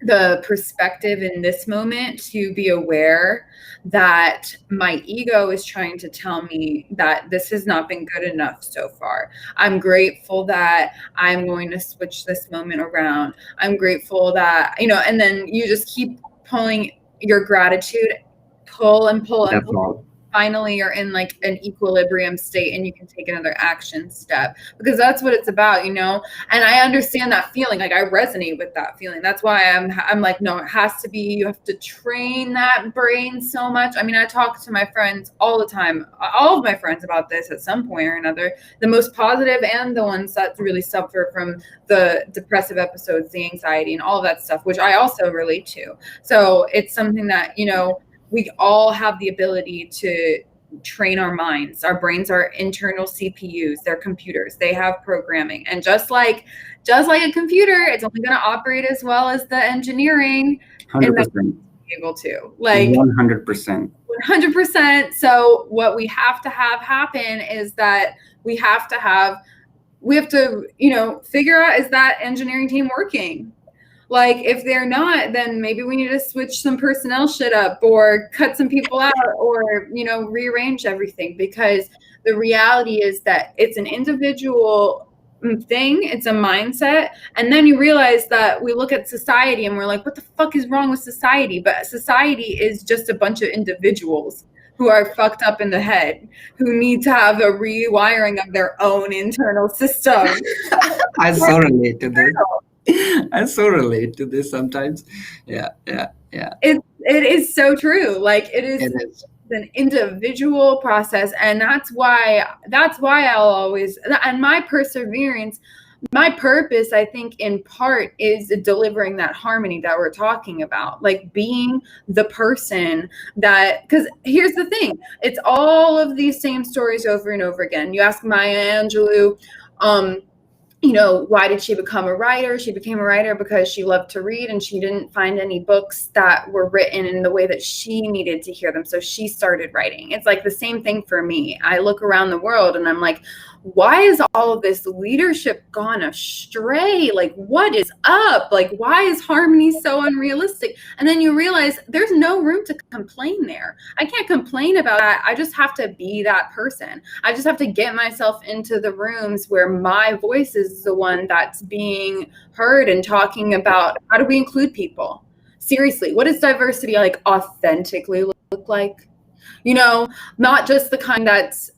the perspective in this moment to be aware that my ego is trying to tell me that this has not been good enough so far. I'm grateful that I'm going to switch this moment around. I'm grateful that, and then you just keep pulling your gratitude, pull and pull and That's pull. all. Finally you're in like an equilibrium state and you can take another action step, because that's what it's about, and I understand that feeling. Like I resonate with that feeling. That's why I'm like, no, it has to be, you have to train that brain so much. I mean, I talk to my friends all the time, all of my friends, about this at some point or another, the most positive and the ones that really suffer from the depressive episodes, the anxiety and all of that stuff, which I also relate to. So it's something that, we all have the ability to train our minds. Our brains are internal CPUs, they're computers, they have programming. And just like a computer, it's only going to operate as well as the engineering 100%. be able to. Like 100%. 100%. So what we have to have happen is that we have to, figure out, is that engineering team working? Like if they're not, then maybe we need to switch some personnel shit up or cut some people out or, rearrange everything, because the reality is that it's an individual thing. It's a mindset. And then you realize that we look at society and we're like, what the fuck is wrong with society? But society is just a bunch of individuals who are fucked up in the head, who need to have a rewiring of their own internal system. I so relate to this. I so relate to this sometimes. Yeah. It is so true. Like it is an individual process, and that's why I'll always, and my perseverance, my purpose, I think in part is delivering that harmony that we're talking about, like being the person that, because here's the thing, it's all of these same stories over and over again. You ask Maya Angelou, why did she become a writer? She became a writer because she loved to read and she didn't find any books that were written in the way that she needed to hear them. So she started writing. It's like the same thing for me. I look around the world and I'm like, why is all of this leadership gone astray? Like, what is up? Like, why is harmony so unrealistic? And then you realize there's no room to complain there. I can't complain about that. I just have to be that person. I just have to get myself into the rooms where my voice is the one that's being heard and talking about how do we include people. seriously, what does diversity like authentically look like? You know, not just the kind that's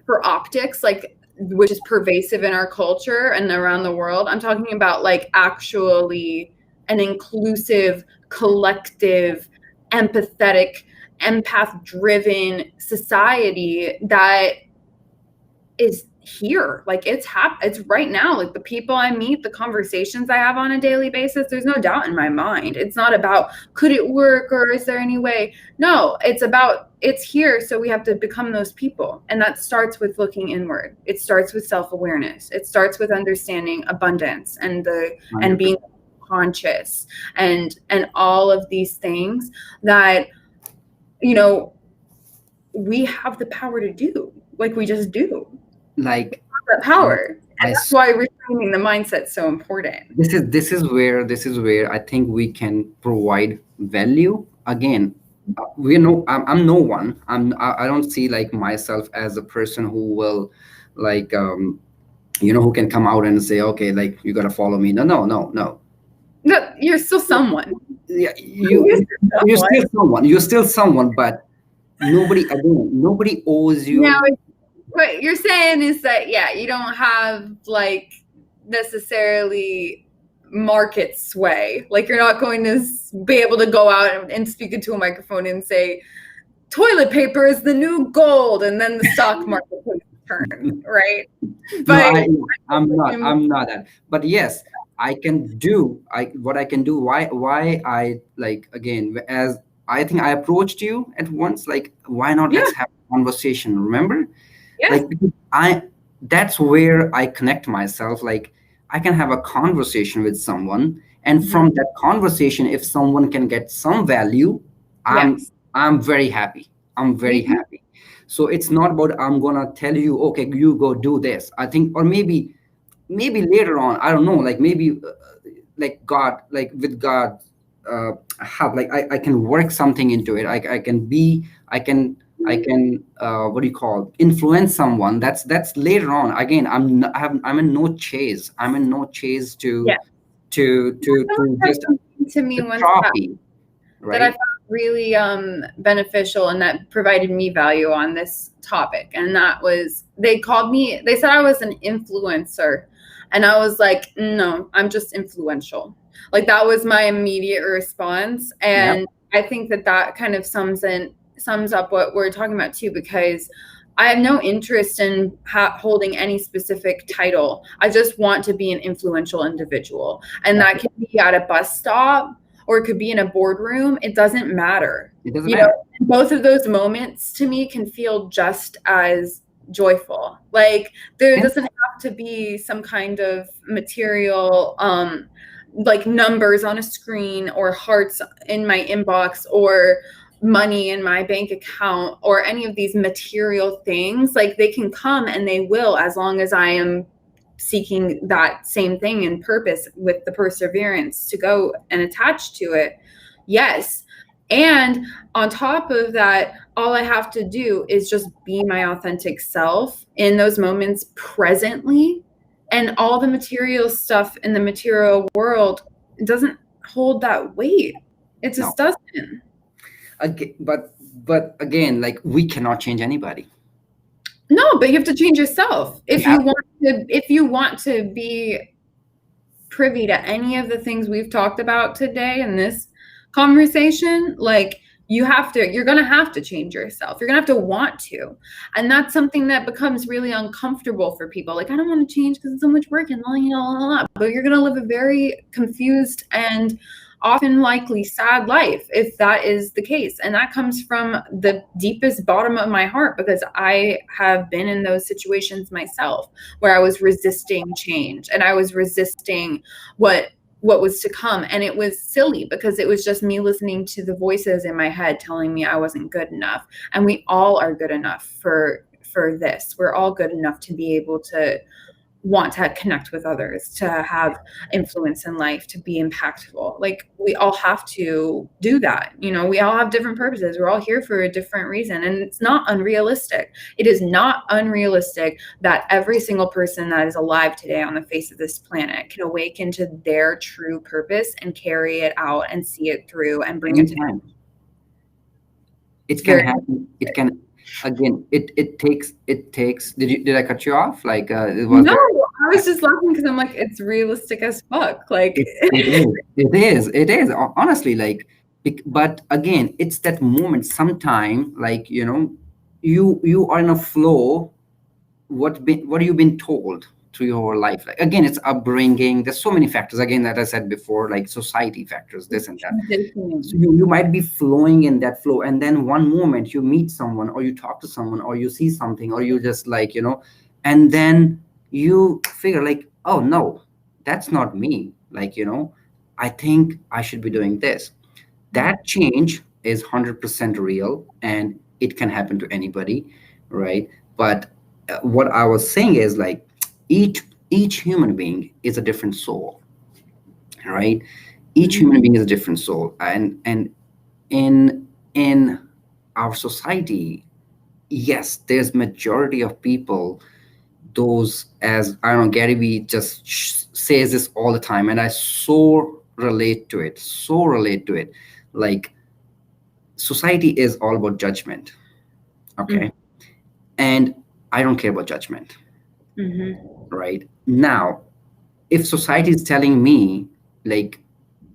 for optics, like, which is pervasive in our culture and around the world. I'm talking about like actually an inclusive, collective, empathetic, empath-driven society that is here. Like it's right now. Like the people I meet, the conversations I have on a daily basis, there's no doubt in my mind. It's not about could it work or is there any way? No, it's about it's here. So we have to become those people. And that starts with looking inward. It starts with self-awareness. It starts with understanding abundance and and being conscious and all of these things that, you know, we have the power to do. Like we just do. Like That power. And that's why reframing the mindset is so important. This is where I think we can provide value. Again, I'm no one. I don't see like myself as a person who will like who can come out and say, okay, like you gotta follow me. No. No, you're still someone. Yeah, you're still someone. You're still someone, but nobody owes you. Now, what you're saying is that, yeah, you don't have like necessarily market sway. Like you're not going to be able to go out and speak into a microphone and say, toilet paper is the new gold, and then the stock market takes a turn, right? But no, I'm not that. But yes, I can do what I can do. Why I like, again, as I think I approached you at once, like why not let's have a conversation, remember? Yes. Like that's where I connect myself. Like I can have a conversation with someone, and from that conversation, if someone can get some value, I'm very happy. I'm very happy. So it's not about I'm gonna tell you, okay, you go do this. I think, or maybe later on, I don't know, like maybe like God, like with God help, like I can work something into it. I can what do you call, influence someone. That's later on. Again, I'm in no chase. I'm in no chase to just to me once trophy, right? That I found really beneficial and that provided me value on this topic. And that was, they said I was an influencer. And I was like, no, I'm just influential. Like that was my immediate response. And I think that kind of sums up what we're talking about too, because I have no interest in holding any specific title. I just want to be an influential individual. And that can be at a bus stop or it could be in a boardroom. It doesn't matter. It doesn't matter. Both of those moments to me can feel just as joyful. Like there doesn't have to be some kind of material, like numbers on a screen or hearts in my inbox or money in my bank account or any of these material things. Like they can come and they will, as long as I am seeking that same thing and purpose with the perseverance to go and attach to it. Yes. And on top of that, all I have to do is just be my authentic self in those moments presently. And all the material stuff in the material world doesn't hold that weight. It just doesn't. Okay, but again, like we cannot change anybody. No, but you have to change yourself. If you want to be privy to any of the things we've talked about today in this conversation, like you're going to have to change yourself. You're going to have to want to. And that's something that becomes really uncomfortable for people. Like, I don't want to change because it's so much work and but you're going to live a very confused and often likely sad life if that is the case. And that comes from the deepest bottom of my heart, because I have been in those situations myself where I was resisting change and I was resisting what was to come. And it was silly because it was just me listening to the voices in my head telling me I wasn't good enough. And we all are good enough for this. We're all good enough to be able to want to connect with others, to have influence in life, to be impactful. Like, we all have to do that. You know, we all have different purposes. We're all here for a different reason. And it's not unrealistic. It is not unrealistic that every single person that is alive today on the face of this planet can awaken to their true purpose and carry it out and see it through and bring it to Anytime. It can happen. It can, again, it takes, did I cut you off? Like, was no, there? I was just laughing because I'm like, it's realistic as fuck. Like, It is honestly, like, but again, it's that moment sometime, like, you are in a flow. What you've been told through your whole life, like, again, it's upbringing. There's so many factors, again, that I said before, like society factors, this and that. So you might be flowing in that flow, and then one moment you meet someone, or you talk to someone, or you see something, or you just, like, and then you figure, like, oh no, that's not me, like, I think I should be doing this. That change is 100% real, and it can happen to anybody, right? But what I was saying is, like, each human being is a different soul, right? Each human being is a different soul, and in our society, yes, there's majority of people, those, as I don't know, Gary Vee just says this all the time, and I so relate to it. Like, society is all about judgment, okay? And I don't care about judgment, right? Now, if society is telling me, like,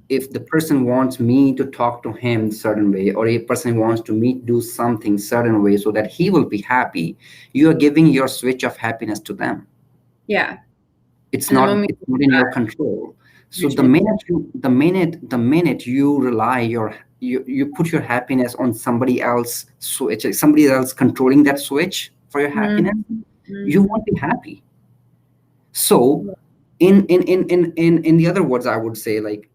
if the person wants me to talk to him certain way, or a person wants to me do something certain way so that he will be happy, you are giving your switch of happiness to them. yeah. It's And the not moment it's not in your control. So the minute you rely you put your happiness on somebody else switch, like somebody else controlling that switch for your happiness, you won't be happy. So in the other words, I would say, like,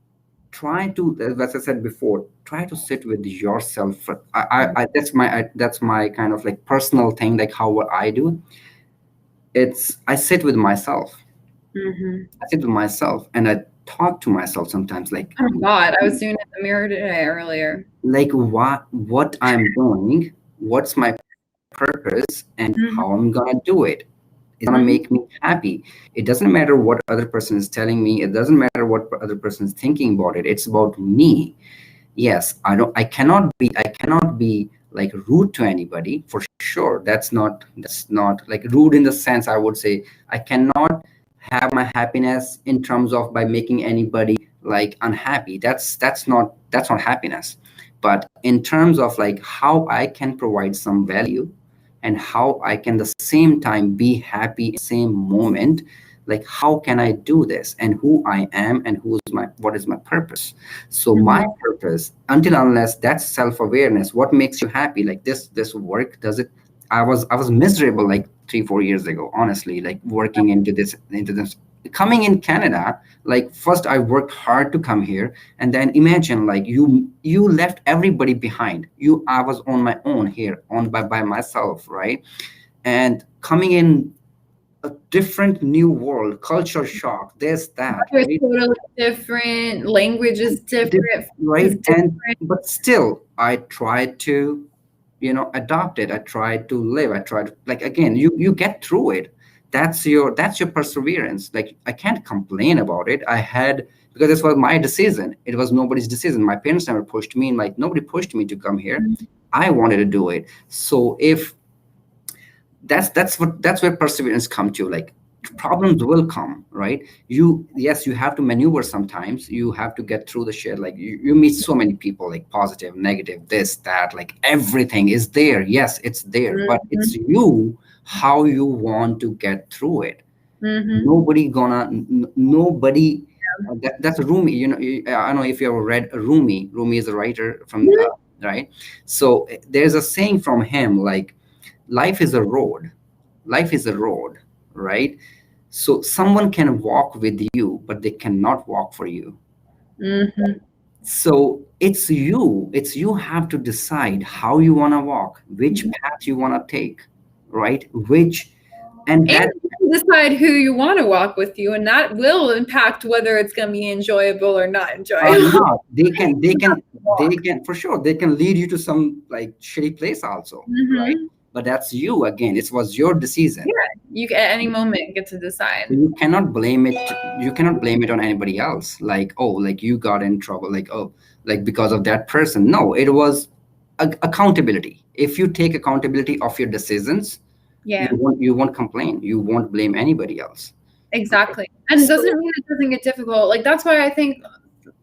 try to, as I said before, try to sit with yourself. That's my kind of, like, personal thing, like how what I do. I sit with myself. I sit with myself, and I talk to myself sometimes, like, oh my God, I was doing it in the mirror today earlier. like, what I'm doing, what's my purpose, and how I'm gonna do it. It's gonna make me happy. It doesn't matter what other person is telling me. It doesn't matter what other person is thinking about it. It's about me. Yes, I cannot be like rude to anybody, for sure. That's not like rude in the sense, I would say. I cannot have my happiness in terms of by making anybody, like, unhappy. That's not happiness. But in terms of, like, how I can provide some value, and how I can the same time be happy in the same moment, like, how can I do this, and who I am, and what is my purpose. So my purpose, until unless that's self-awareness, what makes you happy, like, this work, does it, I was miserable, like, 3-4 years ago, honestly, like, working into this coming in Canada. Like, first I worked hard to come here, and then imagine, like, you left everybody behind. I was on my own here, on by myself, right? And coming in a different new world, culture shock, there's that, It's right? totally different. Language is different. Right? It's And different. but still, I tried to, adopt it. I tried to live. I tried, like, again, you get through it. That's your perseverance. Like, I can't complain about it. Because this was my decision. It was nobody's decision. My parents never pushed me, and, like, nobody pushed me to come here. I wanted to do it. So if that's where perseverance come to, like, problems will come, right? Yes, you have to maneuver sometimes. You have to get through the shit. Like, you meet so many people, like, positive, negative, this, that, like, everything is there. Yes, it's there, but it's you, how you want to get through it. Nobody. That's a Rumi. I don't know if you ever read Rumi. Rumi is a writer from, right? So there's a saying from him, like, life is a road. Life is a road, right? So someone can walk with you, but they cannot walk for you. So it's you have to decide how you want to walk, which path you want to take, right? And And that, you decide who you want to walk with you, and that will impact whether it's going to be enjoyable or not or enjoyable. not, they can for sure, they can lead you to some like shitty place also, right? Mhm. But that's you again. It was your decision. Yeah, you at any moment get to decide. You cannot blame it. You cannot blame it on anybody else. Like, oh, like you got in trouble. Like, oh, like because of that person. No, it was accountability. If you take accountability of your decisions, Yeah, you won't complain. You won't blame anybody else. exactly. And it So, doesn't mean it doesn't get difficult. Like that's why I think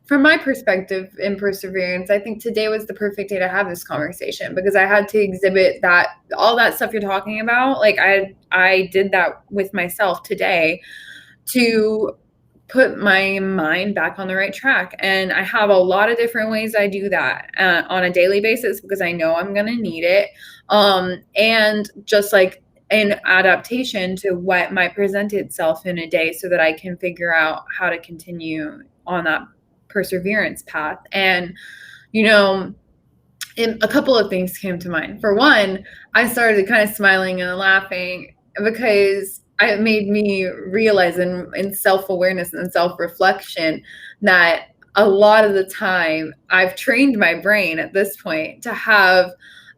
from my perspective in perseverance, I think today was the perfect day to have this conversation because I had to exhibit that all that stuff you're talking about. Like I did that with myself today to put my mind back on the right track. And I have a lot of different ways I do that on a daily basis because I know I'm going to need it. And just like an adaptation to what might present itself in a day so that I can figure out how to continue on that perseverance path. And, you know, a couple of things came to mind. For one, I started kind of smiling and laughing because it made me realize in self-awareness and self-reflection that a lot of the time I've trained my brain at this point to have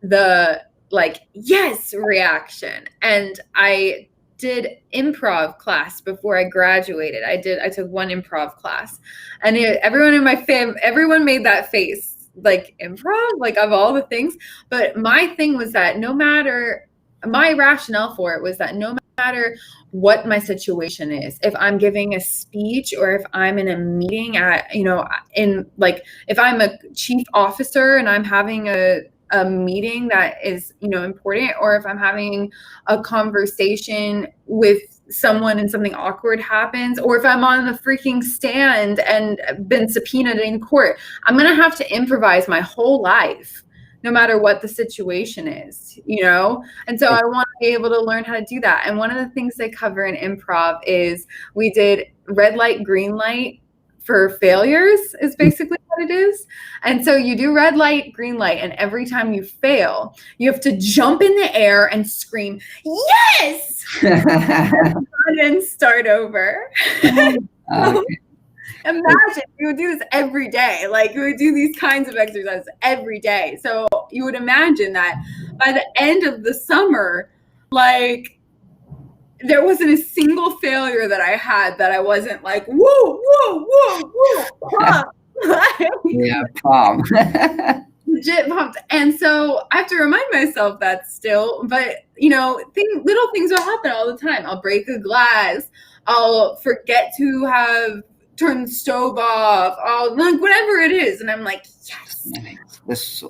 the like yes reaction. And I did improv class before I graduated. I took one improv class, and everyone in my everyone made that face, like improv, like of all the things. But my thing was that my rationale for it was that no matter what my situation is, if I'm giving a speech or if I'm in a meeting if I'm a chief officer and I'm having a meeting that is, important, or if I'm having a conversation with someone and something awkward happens, or if I'm on the freaking stand and been subpoenaed in court, I'm going to have to improvise my whole life, no matter what the situation is, And so I want to be able to learn how to do that. And one of the things they cover in improv is we did red light, green light for failures is basically what it is. And so you do red light, green light, and every time you fail, you have to jump in the air and scream, yes! And start over. Imagine you would do this every day. Like you would do these kinds of exercises every day. So you would imagine that by the end of the summer, like there wasn't a single failure that I had that I wasn't like, whoa, whoa, whoa, whoa, yeah, palm. Legit pumped. And so I have to remind myself that still, but little things will happen all the time. I'll break a glass. I'll forget to have turned the stove off. I'll like whatever it is. And I'm like, yes. Yes,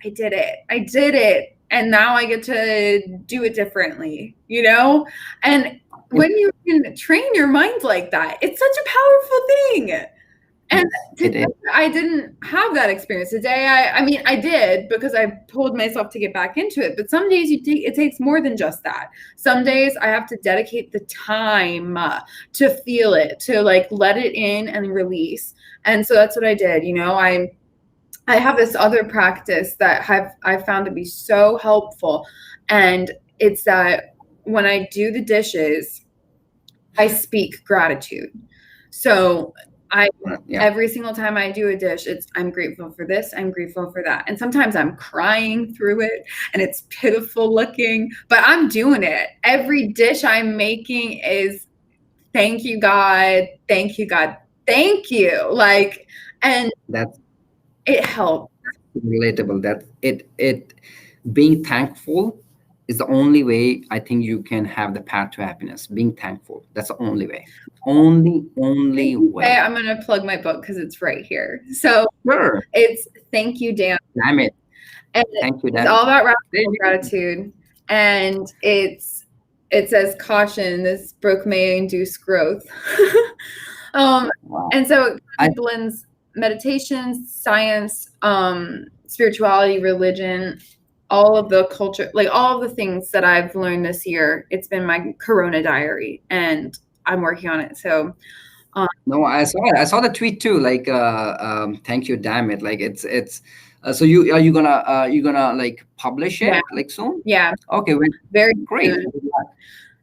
I did it. And now I get to do it differently, And when you can train your mind like that, it's such a powerful thing. And today, I didn't have that experience. Today, I did because I told myself to get back into it. But some days it takes more than just that. Some days I have to dedicate the time to feel it, to like let it in and release. And so that's what I did. I have this other practice that I found to be so helpful. And it's that when I do the dishes, I speak gratitude. So every single time I do a dish, I'm grateful for this, I'm grateful for that. And sometimes I'm crying through it and it's pitiful looking, but I'm doing it. Every dish I'm making is thank you, God. Thank you, God. Thank you. Like, and it helps. Relatable. That it being thankful is the only way I think you can have the path to happiness. Being thankful. That's the only way. Only way. I'm going to plug my book because it's right here. So sure. It's Thank You, Damn It. And Thank you, it's all about gratitude. And it says, caution, this book may induce growth. Wow. And so it blends meditation, science, spirituality, religion, all of the culture, like all of the things that I've learned this year. It's been my Corona diary and I'm working on it. So no, I saw the tweet too. Like, thank you, damn it. Like it's So you gonna like publish Yeah. it like soon? Yeah. Okay, well, Very great. soon.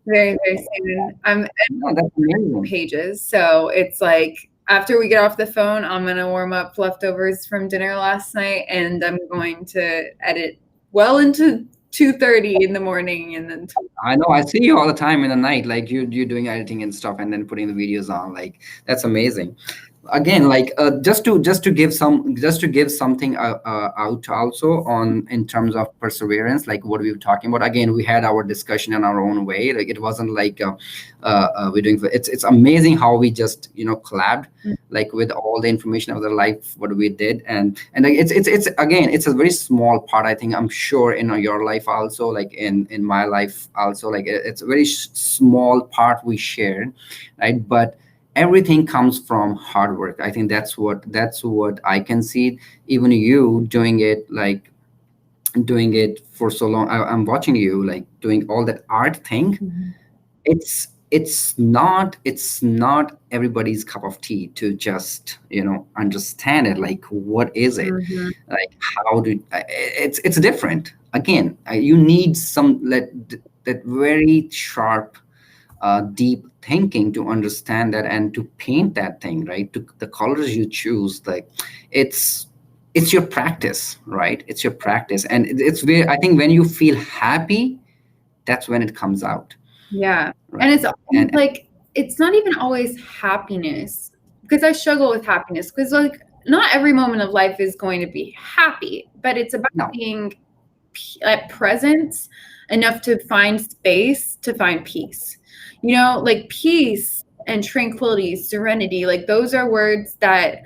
Very, very soon. I'm No, that's amazing. pages. So it's like after we get off the phone, I'm gonna warm up leftovers from dinner last night, and I'm going to edit well into 2:30 in the morning, and then I know, I see you all the time in the night, like you doing editing and stuff, and then putting the videos on. Like that's amazing. Again, like just to give something out also on in terms of perseverance, like what we were talking about. Again, we had our discussion in our own way. Like it wasn't like we're doing. It's amazing how we just collabed, like with all the information of their life, what we did, and like, it's again, it's a very small part. I think I'm sure in your life also, like in my life also, like it's a very small part we shared, right? But everything comes from hard work. I think that's what I can see. Even you doing it, like doing it for so long. I'm watching you like doing all that art thing. It's not everybody's cup of tea to just understand it, like what is it, like how do it's different. Again, you need some that very sharp, deep thinking to understand that and to paint that thing, right? To the colors you choose, like it's it's your practice, right? It's your practice, and it's where I think when you feel happy, that's when it comes out, yeah. right? And it's And like it's not even always happiness, because I struggle with happiness, because like not every moment of life is going to be happy, but it's about no, being at present enough to find space to find peace. Like peace and tranquility, serenity, like those are words that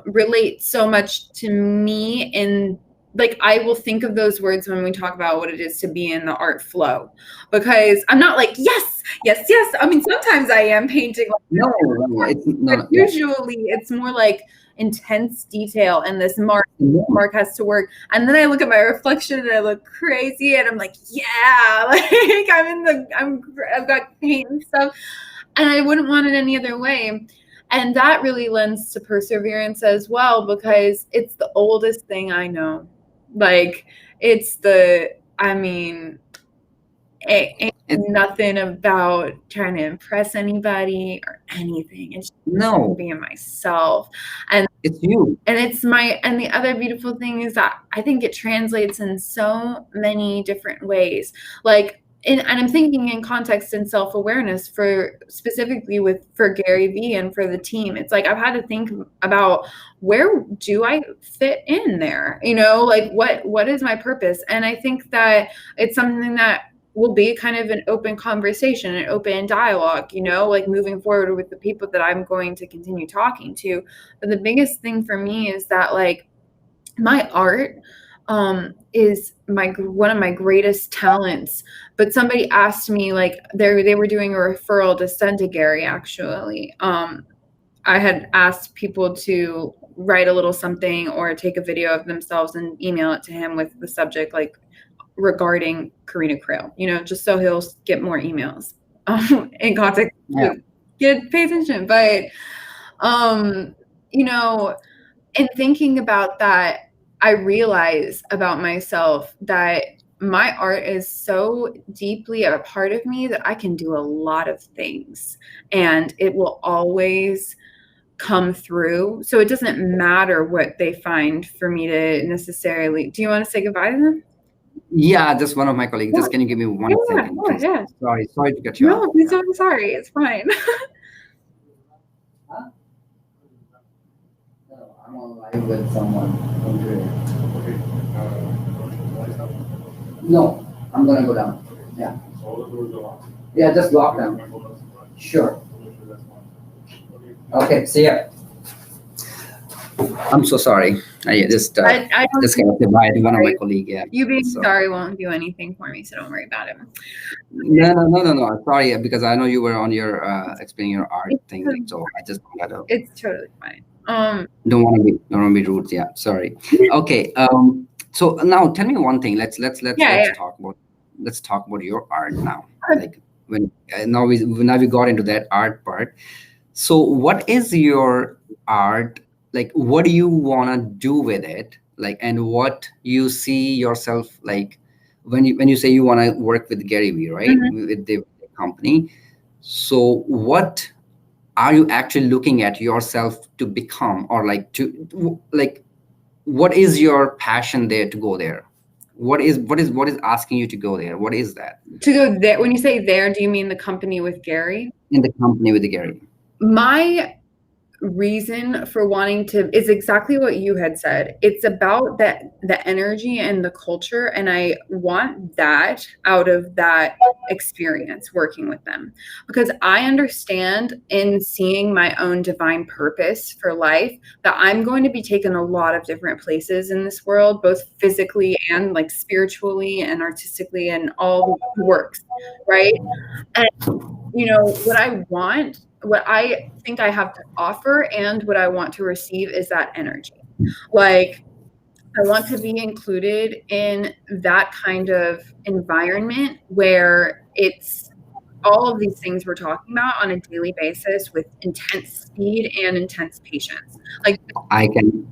relate so much to me. And like I will think of those words when we talk about what it is to be in the art flow, because I'm not like yes, yes, yes. I mean, sometimes I am painting, no, it's but no, yeah, usually it's more like intense detail, and this mark no. has to work. And then I look at my reflection and I look crazy, and I'm like, yeah, like I've got paint and stuff, and I wouldn't want it any other way. And that really lends to perseverance as well, because it's the oldest thing I know. Like I mean, it ain't It's nothing about trying to impress anybody or anything. It's just no, being myself. And it's you. and the other beautiful thing is that I think it translates in so many different ways. Like and I'm thinking in context and self-awareness for specifically for Gary Vee and for the team. It's like I've had to think about, where do I fit in there? Like what is my purpose? And I think that it's something that will be kind of an open conversation, an open dialogue, like moving forward with the people that I'm going to continue talking to. But the biggest thing for me is that like my art is one of my greatest talents. But somebody asked me, like they were doing a referral to send to Gary, actually. I had asked people to write a little something or take a video of themselves and email it to him with the subject like regarding Karina Creel, just so he'll get more emails in context. Yeah. Pay attention. But in thinking about that, I realize about myself that my art is so deeply a part of me that I can do a lot of things, and it will always come through. So it doesn't matter what they find for me to necessarily. Do you want to say goodbye to them? Yeah, just one of my colleagues. Just can you give me 1 second, please? Yeah. Sorry to cut you off. No, please don't be sorry. It's fine. I'm on live with someone. No, I'm gonna go down. Yeah. Yeah, just walk down. Sure. Okay, see ya. I'm so sorry. I just I don't just got to by one of my colleagues. Yeah. You being So- sorry won't do anything for me, so don't worry about it. No. Sorry, because I know you were on your explaining your art thing, so I just wanted to. It's totally fine. Don't want to be rude. Yeah, sorry. Okay. So now tell me one thing. Let's talk about your art now. Like when now we got into that art part. So what is your art? Like, what do you want to do with it? like, and what you see yourself like when you say you want to work with Gary Vee, right? Mhm. With the company. So what are you actually looking at yourself to become, or like like what is your passion there to go there? What is asking you to go there? What is that To go there, when you say there, do you mean the company with Gary? in the company with the Gary? My reason for wanting to is exactly what you had said. It's about the energy and the culture, and I want that out of that experience working with them, because I understand in seeing my own divine purpose for life that I'm going to be taken a lot of different places in this world, both physically and like spiritually and artistically and all the works, right? And what I think I have to offer and what I want to receive is that energy. Like, I want to be included in that kind of environment where it's all of these things we're talking about on a daily basis with intense speed and intense patience. Like, I can.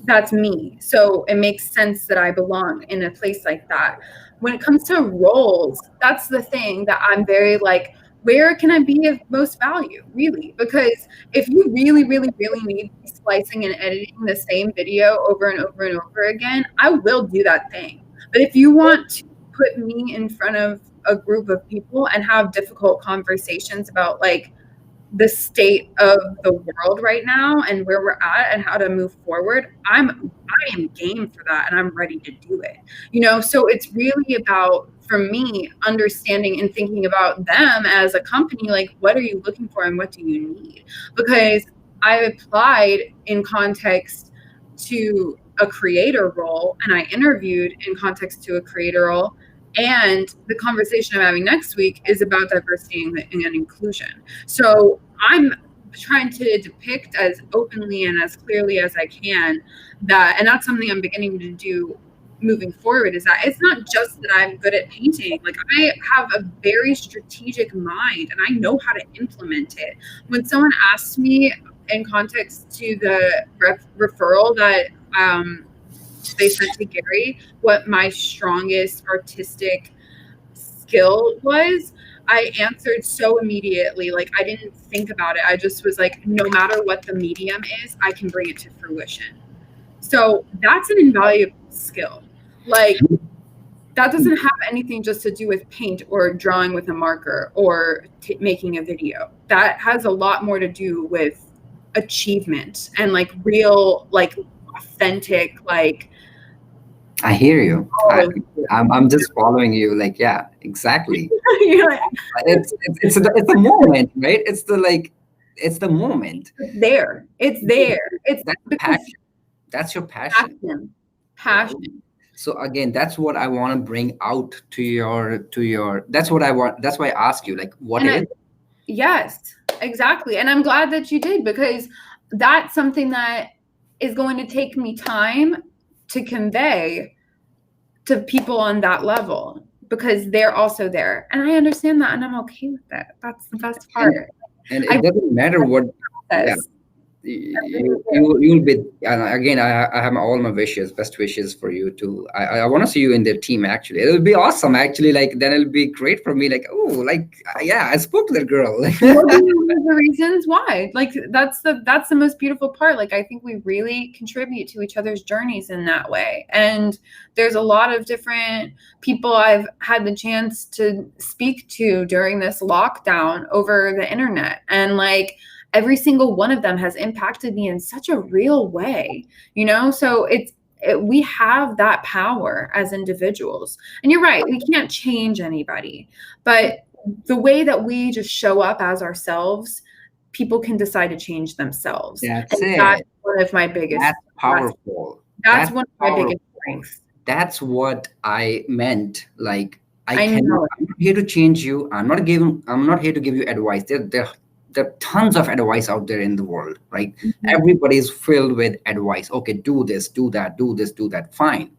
that's me. So it makes sense that I belong in a place like that. When it comes to roles, that's the thing that I'm very like, where can I be of most value, really? Because if you really, really, really need to be splicing and editing the same video over and over and over again, I will do that thing. But if you want to put me in front of a group of people and have difficult conversations about like the state of the world right now and where we're at and how to move forward, I am game for that, and I'm ready to do it. So it's really about, for me, understanding and thinking about them as a company, like, what are you looking for and what do you need? Because I applied in context to a creator role, and I interviewed in context to a creator role. And the conversation I'm having next week is about diversity and inclusion. So I'm trying to depict as openly and as clearly as I can that, and that's something I'm beginning to do moving forward, is that it's not just that I'm good at painting. Like, I have a very strategic mind and I know how to implement it. When someone asked me in context to the referral that they sent to Gary, what my strongest artistic skill was, I answered so immediately. Like, I didn't think about it. I just was like, no matter what the medium is, I can bring it to fruition. So that's an invaluable skill. Like, that doesn't have anything just to do with paint or drawing with a marker or making a video. That has a lot more to do with achievement and like real, like authentic, like, I hear you. I'm just following you. Like, yeah, exactly. like, It's the moment, right? It's the moment. it's there. It's That's the passion. That's your passion. Passion. So again, that's what I want to bring out to your. That's what I want. That's why I ask you, like, what is? Yes, exactly. And I'm glad that you did, because that's something that is going to take me time to convey to people on that level, because they're also there. And I understand that, and I'm okay with that. That's the best part. And it doesn't matter what. Yeah, you'll be. And again, I have all my wishes, best wishes for you too. I want to see you in their team. Actually, it'll be awesome. Actually, like, then it'll be great for me. Like, oh, like, yeah, I spoke to that girl. Like, the reasons why, like, that's the most beautiful part. Like, I think we really contribute to each other's journeys in that way. And there's a lot of different people I've had the chance to speak to during this lockdown over the internet, and like, every single one of them has impacted me in such a real way, so we have that power as individuals. And you're right, we can't change anybody, but the way that we just show up as ourselves, people can decide to change themselves. That's one of my biggest. That's powerful. That's one of my biggest strengths. That's what I meant. Like, I'm not here to change you. I'm not here to give you advice. There are tons of advice out there in the world, right? Mm-hmm. Everybody's filled with advice. Okay, do this, do that, do this, do that. Fine,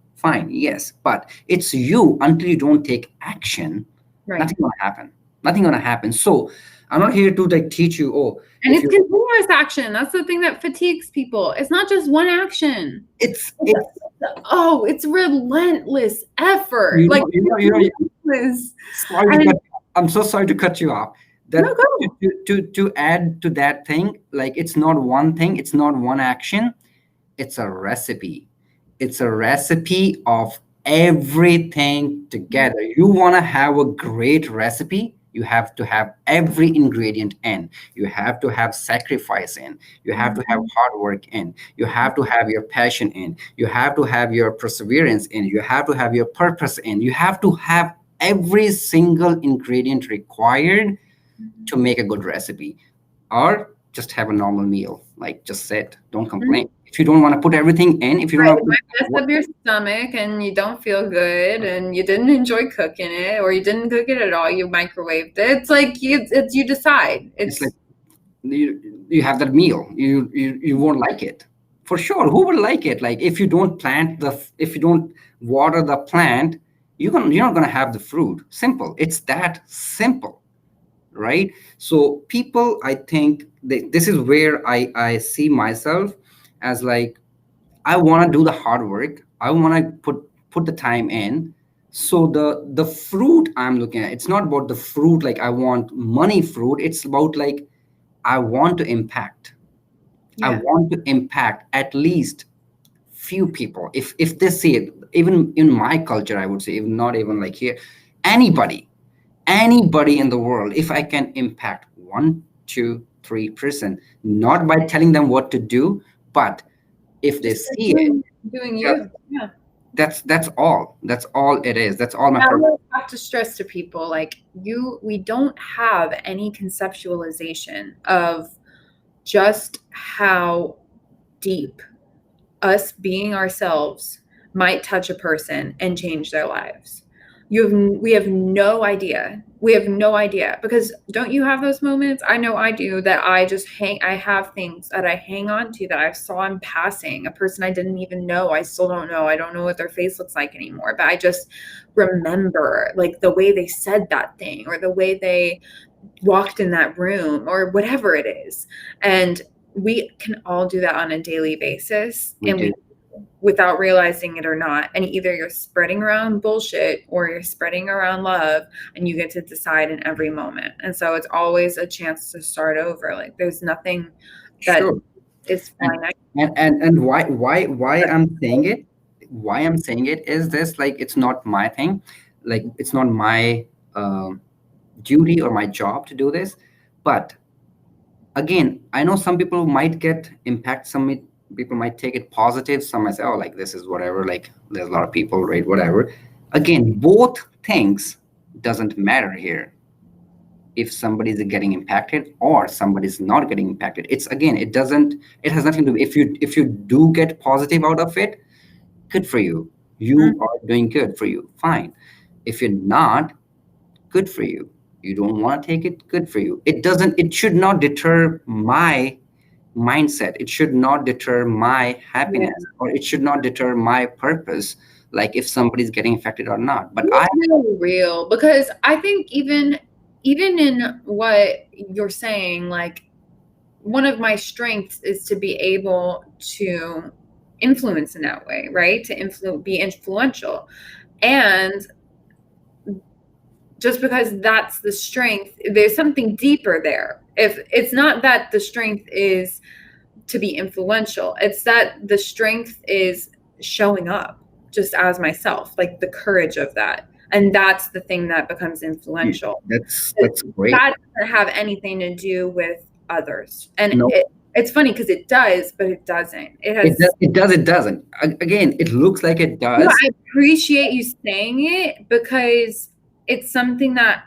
yes. But it's you, until you don't take action, right, nothing gonna happen. So I'm not here to like teach you. And it's continuous action. That's the thing that fatigues people. It's not just one action. It's it's relentless effort. You Like know, you know, you know, relentless. sorry to And I'm so sorry to cut you off. That no, go. to add to that thing, like it's not one thing, it's not one action, it's a recipe. It's a recipe of everything together. You want to have a great recipe, you have to have every ingredient in. You have to have sacrifice in. You have to have hard work in. You have to have your passion in. You have to have your perseverance in. You have to have your purpose in. You have to have every single ingredient required to make a good recipe, or just have a normal meal, like just sit, don't complain. If you don't want to put everything in, if you don't Right, want it to might mess put up your stomach and you don't feel good and you didn't enjoy cooking it or you didn't cook it at all, you microwaved it. It's like it's you decide. it's like you have that meal, you won't like it for sure. Who will like it? Like if you don't water the plant, you're not going to have the fruit. Simple, it's that simple, right? So people, I think this is where I see myself as like, I want to do the hard work. I want to put the time in. So the fruit I'm looking at, it's not about the fruit like I want money fruit. It's about like I want to impact. I Yeah. want to impact at least few people. If they see it, even in my culture, I would say, even not even like here, anybody in the world, if I can impact 1, 2, 3 person, not by telling them what to do, but if they Just see it, doing yeah, you. Yeah. that's all it is. That's all my I purpose. always have to stress to people like we don't have any conceptualization of just how deep us being ourselves might touch a person and change their lives. We have no idea. We have no idea, because don't you have those moments? I know I do, that I have things that I hang on to that I saw in passing, a person I didn't even know. I still don't know. I don't know what their face looks like anymore, but I just remember like the way they said that thing or the way they walked in that room or whatever it is. And we can all do that on a daily basis, We do. without realizing it or not. And either you're spreading around bullshit or you're spreading around love, and you get to decide in every moment. And so it's always a chance to start over. Like there's nothing that Sure. is finite. And why I'm saying it is this, like it's not my thing, like it's not my duty or my job to do this. But again, I know some people might get impact, people might take it positive, some might say, oh, like this is whatever, like there's a lot of people, right? Whatever. Again, both things doesn't matter here. If somebody is getting impacted or somebody is not getting impacted, it's again, it has nothing to do. If you do get positive out of it, good for you. You are doing good for you, fine. If you're not, good for you. You don't want to take it, good for you. It should not deter my mindset. It should not deter my happiness, or it should not deter my purpose, like if somebody's getting affected or not. But It's really real, because I think even in what you're saying, like one of my strengths is to be able to influence in that way, right? To be influential. And just because that's the strength, there's something deeper there. If it's not that the strength is to be influential, it's that the strength is showing up just as myself, like the courage of that. And that's the thing that becomes influential. that's great. That doesn't have anything to do with others. And No, it's funny because it does, but it doesn't. it doesn't. Again, it looks like it No, does. I appreciate you saying it, because it's something that,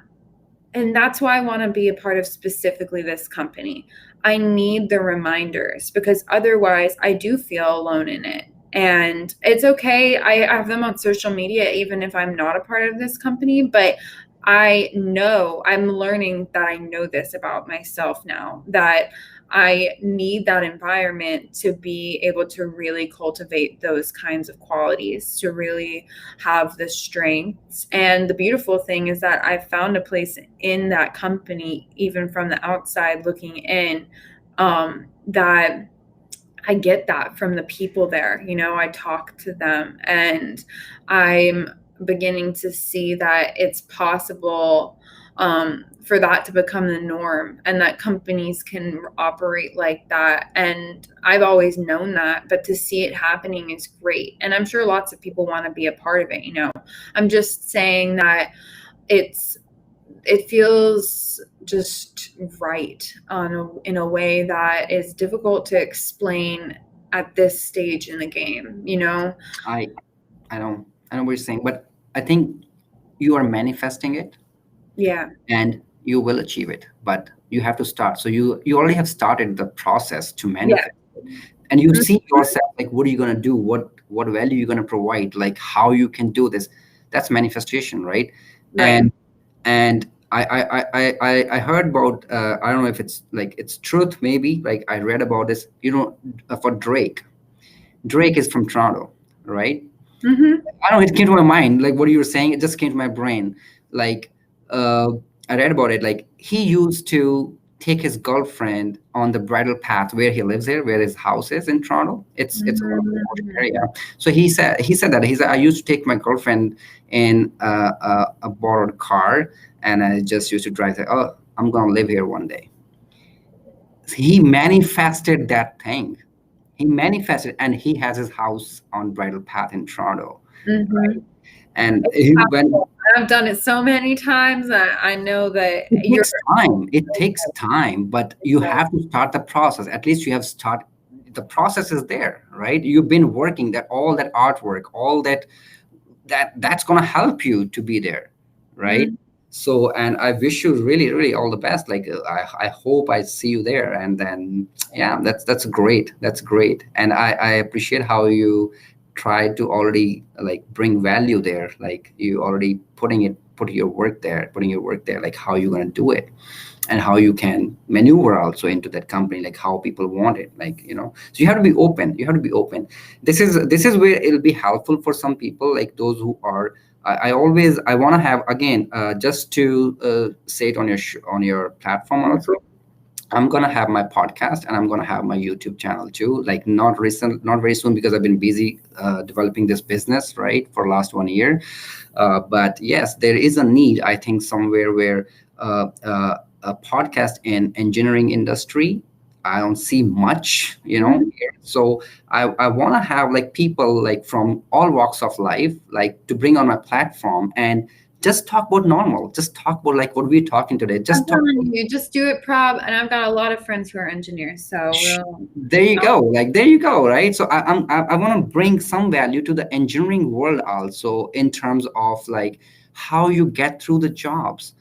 and that's why I want to be a part of specifically this company. I need the reminders, because otherwise I do feel alone in it. And it's okay. I have them on social media, even if I'm not a part of this company, but I know I'm learning that I know this about myself now, that I need that environment to be able to really cultivate those kinds of qualities, to really have the strengths. And the beautiful thing is that I found a place in that company, even from the outside looking in, that I get that from the people there. You know, I talk to them, and I'm beginning to see that it's possible for that to become the norm, and that companies can operate like that. And I've always known that, but to see it happening is great. And I'm sure lots of people want to be a part of it. You know, I'm just saying that it feels just right in a way that is difficult to explain at this stage in the game, you know? I I know what you're saying, but I think you are manifesting it, Yeah. and you will achieve it. But you have to start. So you already have started the process to Yeah. manifest, and you Mhm. see yourself like, what are you gonna do? What value you're gonna provide? Like how you can do this. That's manifestation, right? Right. And I heard about I don't know if it's like it's truth, maybe, like I read about this, for Drake is from Toronto, right? Mm-hmm. I don't know, it came to my mind, like what you were saying, it just came to my brain. Like, uh, I read about it. Like, he used to take his girlfriend on the bridle path where he lives here, where his house is in Toronto. It's a remote area. So he said that I used to take my girlfriend in a borrowed car, and I just used to drive. Say, oh, I'm gonna live here one day. He manifested that thing. He manifested, and he has his house on bridle path in Toronto, Mm-hmm. and he went. I've done it so many times. I know that It you're takes time. It takes time, but you have to start the process. At least you have start. The process is there, right? You've been working that, all that artwork, all that's gonna help you to be there, right? Mhm. So, and I wish you really, really all the best. Like, I hope I see you there, and then yeah, that's great. That's great, and I appreciate how you try to already like bring value there. Like you already putting your work there. Like how you gonna do it, and how you can maneuver also into that company, like how people want it, like so you have to be open. This is where it'll be helpful for some people, like those who are I always I want to have, again, just to say it on on your platform also. I'm gonna have my podcast, and I'm gonna have my YouTube channel too. Like not very soon, because I've been busy developing this business, right, for last 1 year. But yes, there is a need, I think, somewhere where a podcast in engineering industry, I don't see much, Mhm. here. So I want to have like people like from all walks of life, like to bring on my platform and just talk about normal, just talk about like what we're talking today, I'm just talk. telling you, just do it, Prob. And I've got a lot of friends who are engineers, so we'll. There you go. Like there you go, right? So I want to bring some value to the engineering world also, in terms of like how you get through the jobs.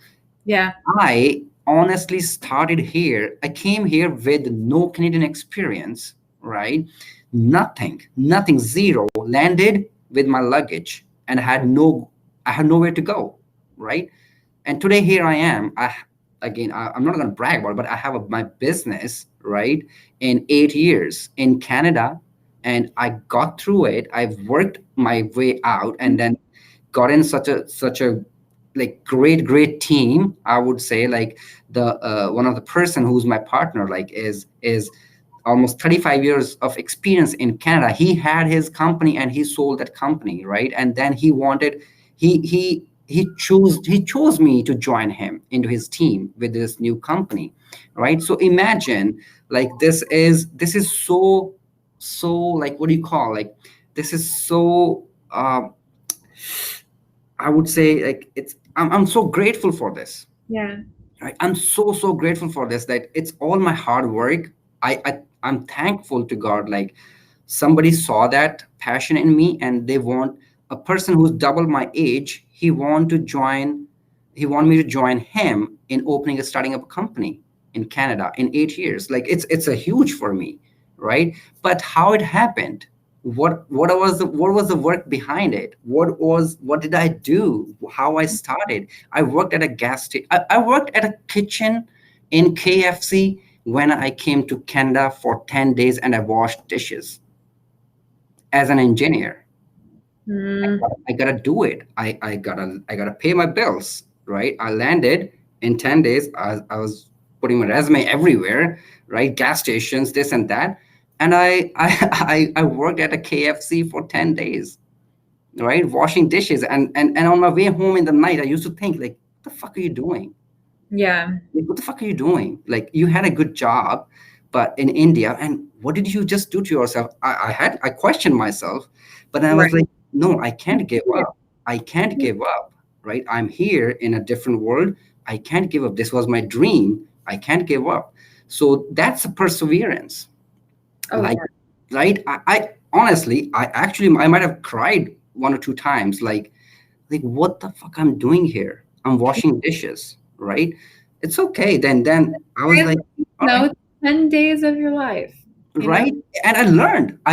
Yeah. I honestly started here. I came here with no Canadian experience, right? Nothing, zero. Landed with my luggage, and I had nowhere to go, right? And today here I am. I'm not going to brag about it, but I have my business, right, in 8 years in Canada, and I got through it. I've worked my way out, and then got in such a like great team, I would say. Like the one of the person who's my partner, like is almost 35 years of experience in Canada. He had his company, and he sold that company, right? And then he chose me to join him into his team with this new company, right? So imagine, like this is so, like, what do you call, like, this is so I would say, like, I'm so grateful for this, Yeah. right? I'm so grateful for this, that it's all my hard work. I'm thankful to God, like somebody saw that passion in me, and they want a person who's double my age. He want me to join him in starting up a company in Canada in 8 years. Like it's a huge for me, right? But how it happened, what was the work behind it, what did I do, how I started. I worked at a gas station. I worked at a kitchen in KFC when I came to Canada for 10 days, and I washed dishes as an engineer. Mm. I gotta do it. I gotta pay my bills, right? I landed in 10 days. I was putting my resume everywhere, right? Gas stations, this and that. and I worked at a KFC for 10 days, right, washing dishes, and on my way home in the night I used to think like, what the fuck are you doing? Yeah. Like, what the fuck are you doing? Like, you had a good job, but in India, and what did you just do to yourself? I questioned myself, but I was Right. like, no, I can't give up. I can't give up, right? I'm here in a different world. I can't give up. This was my dream. I can't give up. So that's a perseverance. Oh Like, yeah. right? I honestly, I might have cried one or two times, like what the fuck I'm doing here? I'm washing dishes, right? It's okay. Then I was like, all right, No, 10 days of your life, you know? right. And I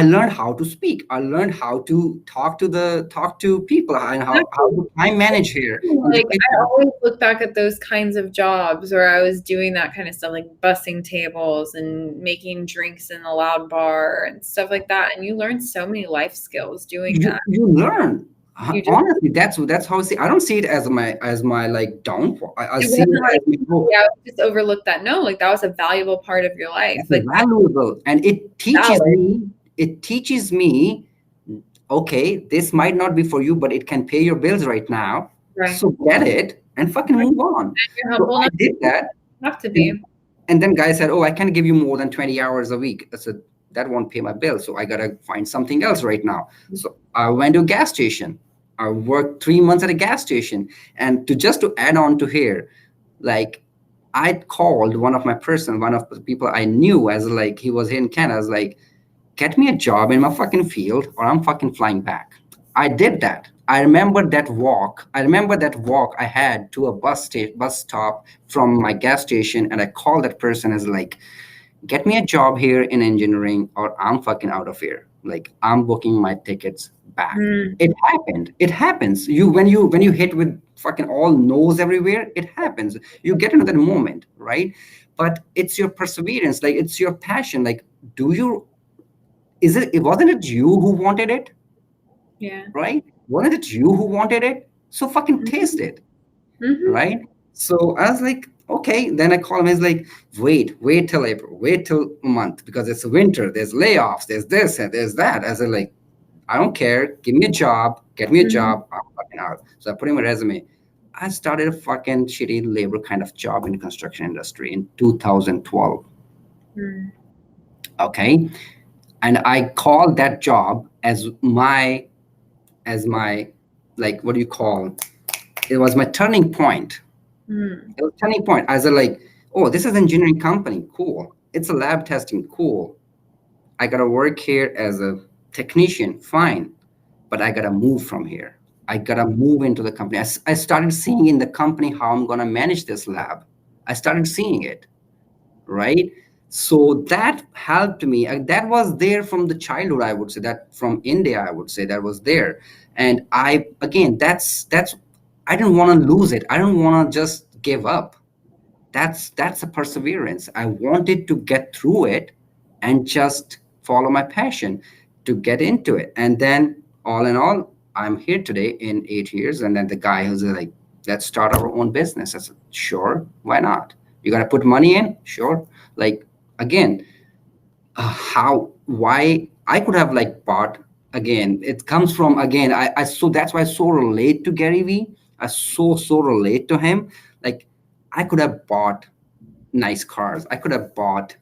learned how to speak. I learned how to talk to people, and how Exactly. to time manage here in the Like, I kitchen. always look back at those kinds of jobs where I was doing that kind of stuff, like bussing tables and making drinks in a loud bar and stuff like that. And you learn so many life skills doing that. You learn. You just, Honestly, that's how I see. I don't see it as my like downfall. I it see it wasn't like, as my growth. yeah, I would just overlook that. No, like that was a valuable part of your life. It's Like that's valuable, and valid. it teaches me, okay, this might not be for you, but it can pay your bills right now. Right. So get it and fucking move on. You're So humble I enough did that. to have to be. And then guy said, oh, I can't give you more than 20 hours a week. I said, that won't pay my bill. So I gotta find something else right now. So I went to a gas station. I worked 3 months at a gas station. And to add on to here, like, I called one of the people I knew, as like he was here in Canada. I was like, get me a job in my fucking field or I'm fucking flying back. I did that. I remember that walk. I remember that walk I had to a bus stop from my gas station, and I called that person as like, get me a job here in engineering or I'm fucking out of here. Like, I'm booking my tickets back. Mm, It happened. It happens. When you hit with fucking all no's everywhere, it happens. You get into that moment, right? But it's your perseverance, like it's your passion. Like, do you it wasn't it you who wanted it, yeah. right? Wasn't it you who wanted it? So fucking taste it, Mm-hmm. right? So I was like, okay. Then I call him. He's like, wait till April, wait till a month because it's winter. There's layoffs. There's this and there's that. I said, like, I don't care. Give me a job. Get me a Mm-hmm. job. I'm fucking out. So I put in my resume. I started a fucking shitty labor kind of job in the construction industry in 2012. Mm. Okay, and I called that job as my like, what do you call, it was my turning point. Mm. It was turning point. I was like, oh, this is engineering company, cool. It's a lab testing, cool. I gotta work here as a technician, fine, but I gotta move from here. I gotta move into the company. I started seeing in the company how I'm gonna manage this lab. I started seeing it, right? So that helped me. That was there from the childhood, I would say. That from India, I would say that was there. And I, again, that's I didn't want to lose it. I don't want to just give up. That's a perseverance. I wanted to get through it and just follow my passion to get into it. And then, all in all, I'm here today in 8 years. And then the guy who's like, let's start our own business. I said, sure, why not? You got to put money in? Sure. Like, again, how, why I could have like bought, again, it comes from, again, I so that's why I so relate to Gary Vee. I so relate to him. Like, I could have bought nice cars. I could have bought,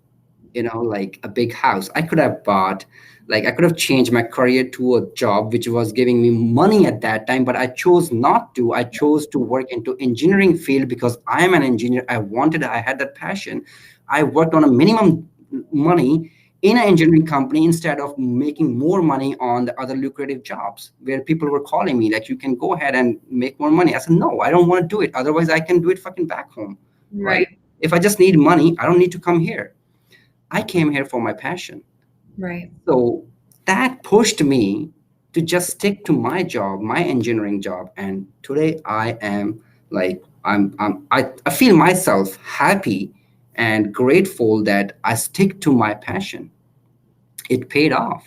like a big house. I could have bought, like, I could have changed my career to a job which was giving me money at that time, but I chose not to. I chose to work into engineering field because I am an engineer. I had that passion. I worked on a minimum money in an engineering company instead of making more money on the other lucrative jobs where people were calling me like, you can go ahead and make more money. I said, no, I don't want to do it. Otherwise I can do it fucking back home, right? Right. If I just need money, I don't need to come here. I came here for my passion. Right. So that pushed me to just stick to my job, my engineering job. And today I am like, I feel myself happy and grateful that I stick to my passion. It paid off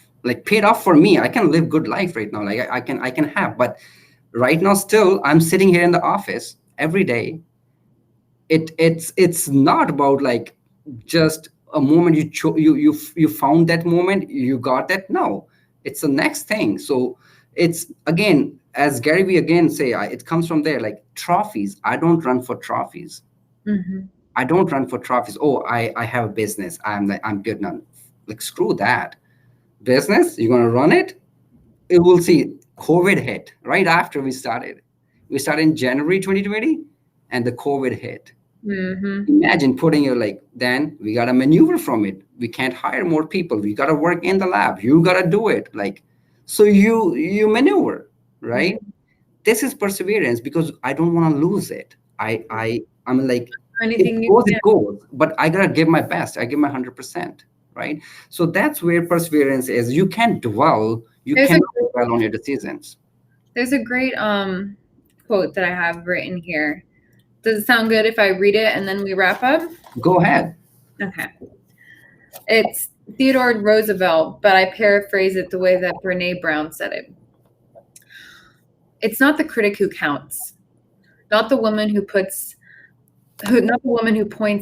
for me. I can live good life right now. Like, I can have, but right now still I'm sitting here in the office every day. It's not about like just a moment you found that moment, you got that. No, it's the next thing. So it's again, as Gary Vee again say, it comes from there, like trophies. I don't run for trophies. Mhm. I don't run for trophies. Oh, I have a business. I'm good now. Like screw that business. You're gonna run it. It will see COVID hit right after we started. We started in January 2020, and the COVID hit. Mhm. Imagine putting it like, then we got to maneuver from it. We can't hire more people. We got to work in the lab. You got to do it. Like, so you maneuver, right? This is perseverance because I don't want to lose it. I'm like, Anything you it can. goes, but I gotta give my best. I give my 100%, right? So that's where perseverance is. You can't dwell. You There's a cannot dwell on your decisions. There's a great quote that I have written here. Does it sound good if I read it and then we wrap up? Go ahead. Okay. It's Theodore Roosevelt, but I paraphrase it the way that Brene Brown said it. It's not the critic who counts, not the woman who points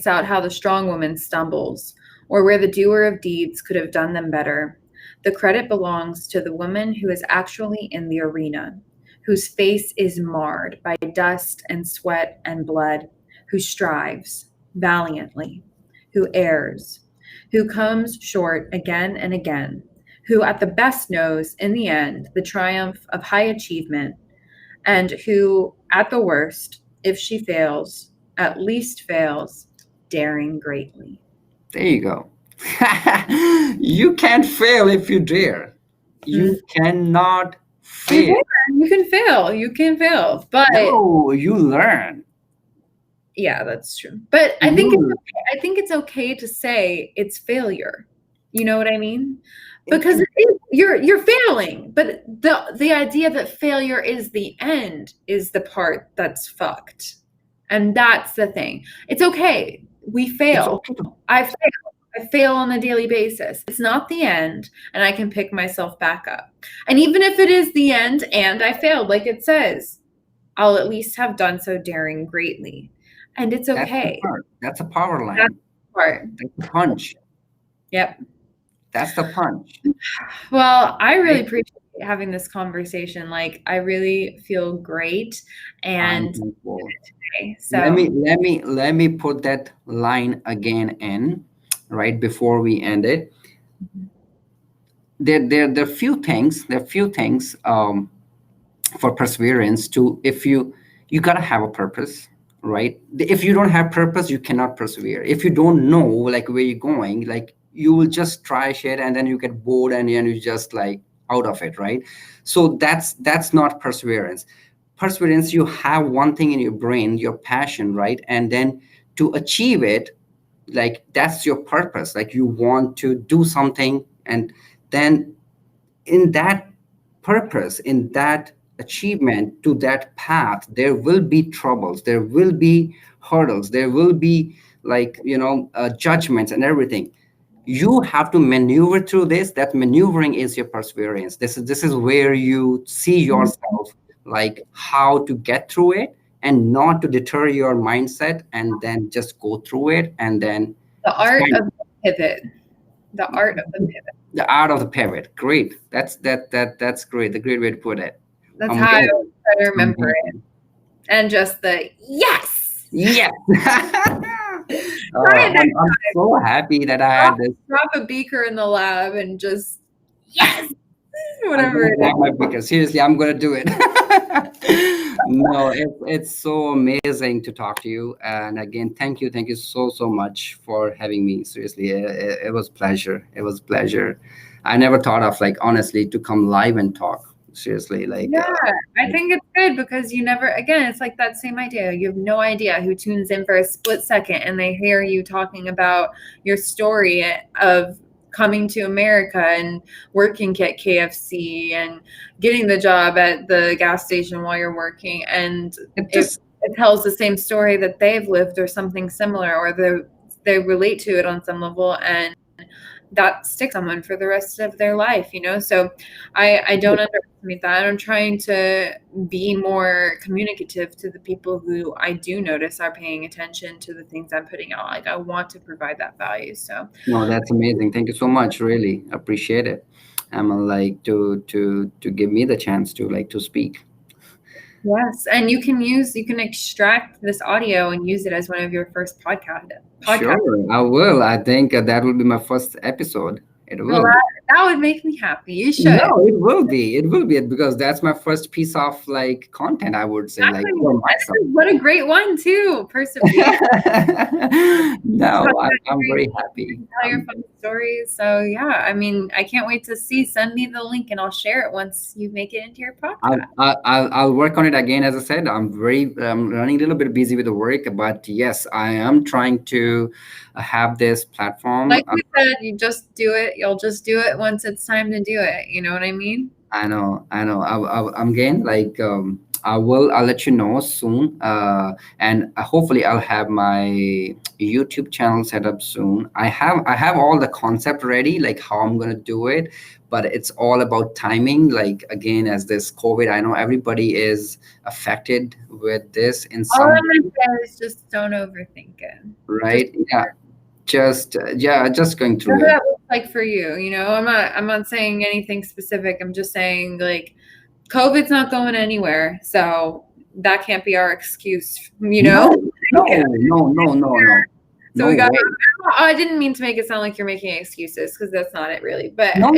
out how the strong woman stumbles, or where the doer of deeds could have done them better. The credit belongs to the woman who is actually in the arena, whose face is marred by dust and sweat and blood, who strives valiantly, who errs, who comes short again and again, who at the best knows in the end the triumph of high achievement, and who at the worst, if she fails, at least fails daring greatly. There you go. You can't fail if you dare. You cannot fail. You can fail. You can fail. But No, you learn. yeah, that's true. But I think it's okay to say it's failure. You know what I mean? Because you're failing, but the idea that failure is the end is the part that's fucked. And that's the thing. It's okay. We fail. It's okay. I fail on a daily basis. It's not the end, and I can pick myself back up. And even if it is the end and I failed, like it says, I'll at least have done so daring greatly. And it's okay. That's a power line. That's the part. That's the punch. Yep. That's the punch. Well, I really appreciate having this conversation. Like, I really feel great. And today, so let me put that line again in right before we end it. There are few things. For perseverance to, if you gotta have a purpose, right? If you don't have purpose, you cannot persevere. If you don't know like where you're going, like you will just try shit and then you get bored and then you just like out of it, right? So that's not perseverance. Perseverance, you have one thing in your brain, your passion, right? And then to achieve it, like that's your purpose. Like you want to do something, and then in that purpose, in that achievement, to that path, there will be troubles, there will be hurdles, there will be like judgments and everything. You have to maneuver through this. That maneuvering is your perseverance. This is where you see yourself, like how to get through it and not to deter your mindset, and then just go through it. And then the art of the pivot. The art of the pivot. The art of the pivot. Great. That's great. The great way to put it. That's how I try to remember it. And just the yes. Yes. I'm so happy that I had this. Drop a beaker in the lab and just yes. Whatever it is. My beaker. Seriously, I'm gonna do it. No, it's so amazing to talk to you. And again, thank you so much for having me. Seriously, it was pleasure. It was pleasure. I never thought of like honestly to come live and talk. Seriously, like I think it's good because you never, again, it's like that same idea. You have no idea who tunes in for a split second and they hear you talking about your story of coming to America and working at KFC and getting the job at the gas station while you're working, and it tells the same story that they've lived or something similar, or they relate to it on some level, and that sticks on someone for the rest of their life, you know? So I don't underestimate that. I'm trying to be more communicative to the people who I do notice are paying attention to the things I'm putting out. Like I want to provide that value. So No, that's amazing. Thank you so much. Really appreciate it. I'm like to give me the chance to like to speak. yes, and you can extract this audio and use it as one of your first podcast. Sure, I will. I think that will be my first episode. It Well, will be. that would make me happy. You should. No, it will be. It will be because that's my first piece of like content. I would say like Exactly. for myself. What a great one too. Persevere. No, I'm very happy. Tell your fun stories. So yeah, I mean, I can't wait to see. Send me the link and I'll share it once you make it into your podcast. I'll work on it again. As I said, I'm running a little bit busy with the work, but yes, I am trying to have this platform. Like we said, you just do it. You'll just do it once it's time to do it. You know what I mean? I know. I'm again like I'll let you know soon. And hopefully I'll have my YouTube channel set up soon. I have all the concept ready, like how I'm gonna do it, but it's all about timing. Like again, as this COVID, I know everybody is affected with this in All some I'm gonna say is just don't overthink it. right. Yeah, just going through Whatever it. that looks like for you, you know. I'm not saying anything specific. I'm just saying like COVID's not going anywhere, so that can't be our excuse, you know. No, no. So No we got. way. I didn't mean to make it sound like you're making excuses because that's not it really. But No.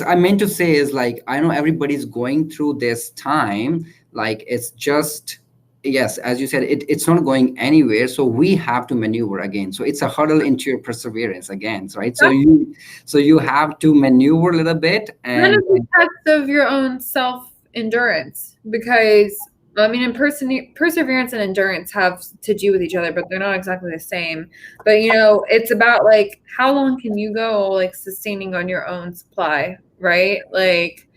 I meant to say is like I know everybody's going through this time. Like it's just yes, as you said, it's not going anywhere. So we have to maneuver again. So it's a hurdle into your perseverance again, right? So you have to maneuver a little bit none and of the tests of your own self endurance because I mean, perseverance and endurance have to do with each other, but they're not exactly the same. But you know, it's about like how long can you go like sustaining on your own supply, right? Like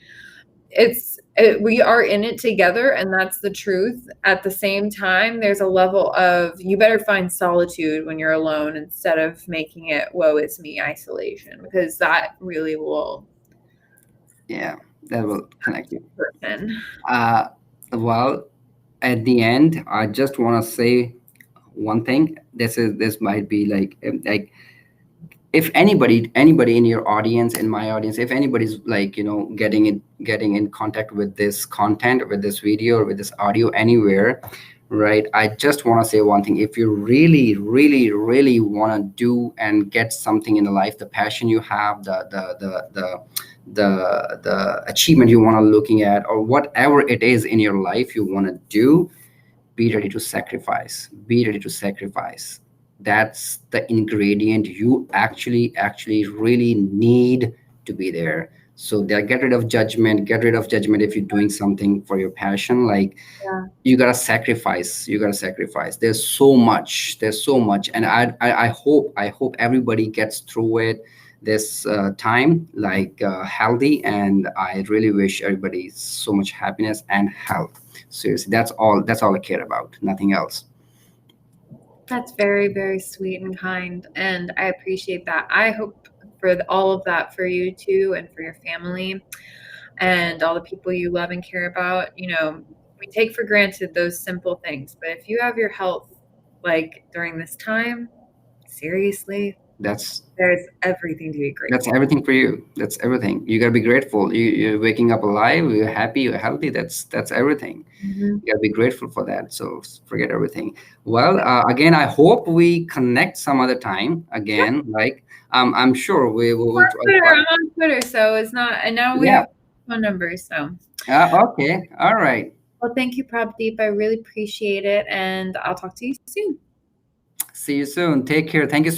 we are in it together, and that's the truth. At the same time, there's a level of you better find solitude when you're alone instead of making it woe is me isolation, because that really will yeah, that will connect you. person. Well, at the end, I just want to say one thing. This might be like if anybody in your audience, in my audience, if anybody's like getting in contact with this content, with this video or with this audio anywhere, right? I just want to say one thing. If you really want to do and get something in the life, the passion you have, the achievement you want to looking at, or whatever it is in your life you want to do, be ready to sacrifice. Be ready to sacrifice. That's the ingredient you actually really need to be there. So get rid of judgment. Get rid of judgment if you're doing something for your passion. Like Yeah. you gotta sacrifice. There's so much, and I hope everybody gets through it this time like healthy, and I really wish everybody so much happiness and health. Seriously, that's all I care about, nothing else. That's very, very sweet and kind, and I appreciate that. I hope for all of that for you too, and for your family, and all the people you love and care about. You know, we take for granted those simple things, but if you have your health, like during this time, seriously, That's there's everything to be grateful. that's everything for you. That's everything. You gotta be grateful. You're waking up alive. You're happy. You're healthy. That's everything. Mhm. You gotta be grateful for that. So forget everything. Well, again, I hope we connect some other time again. Like I'm sure we will. I'm on Twitter. I'm on Twitter, so it's not. And now we Yeah. have phone numbers. So, Okay. All right. well, thank you, Prabhdeep. I really appreciate it, and I'll talk to you soon. See you soon. Take care. Thank you so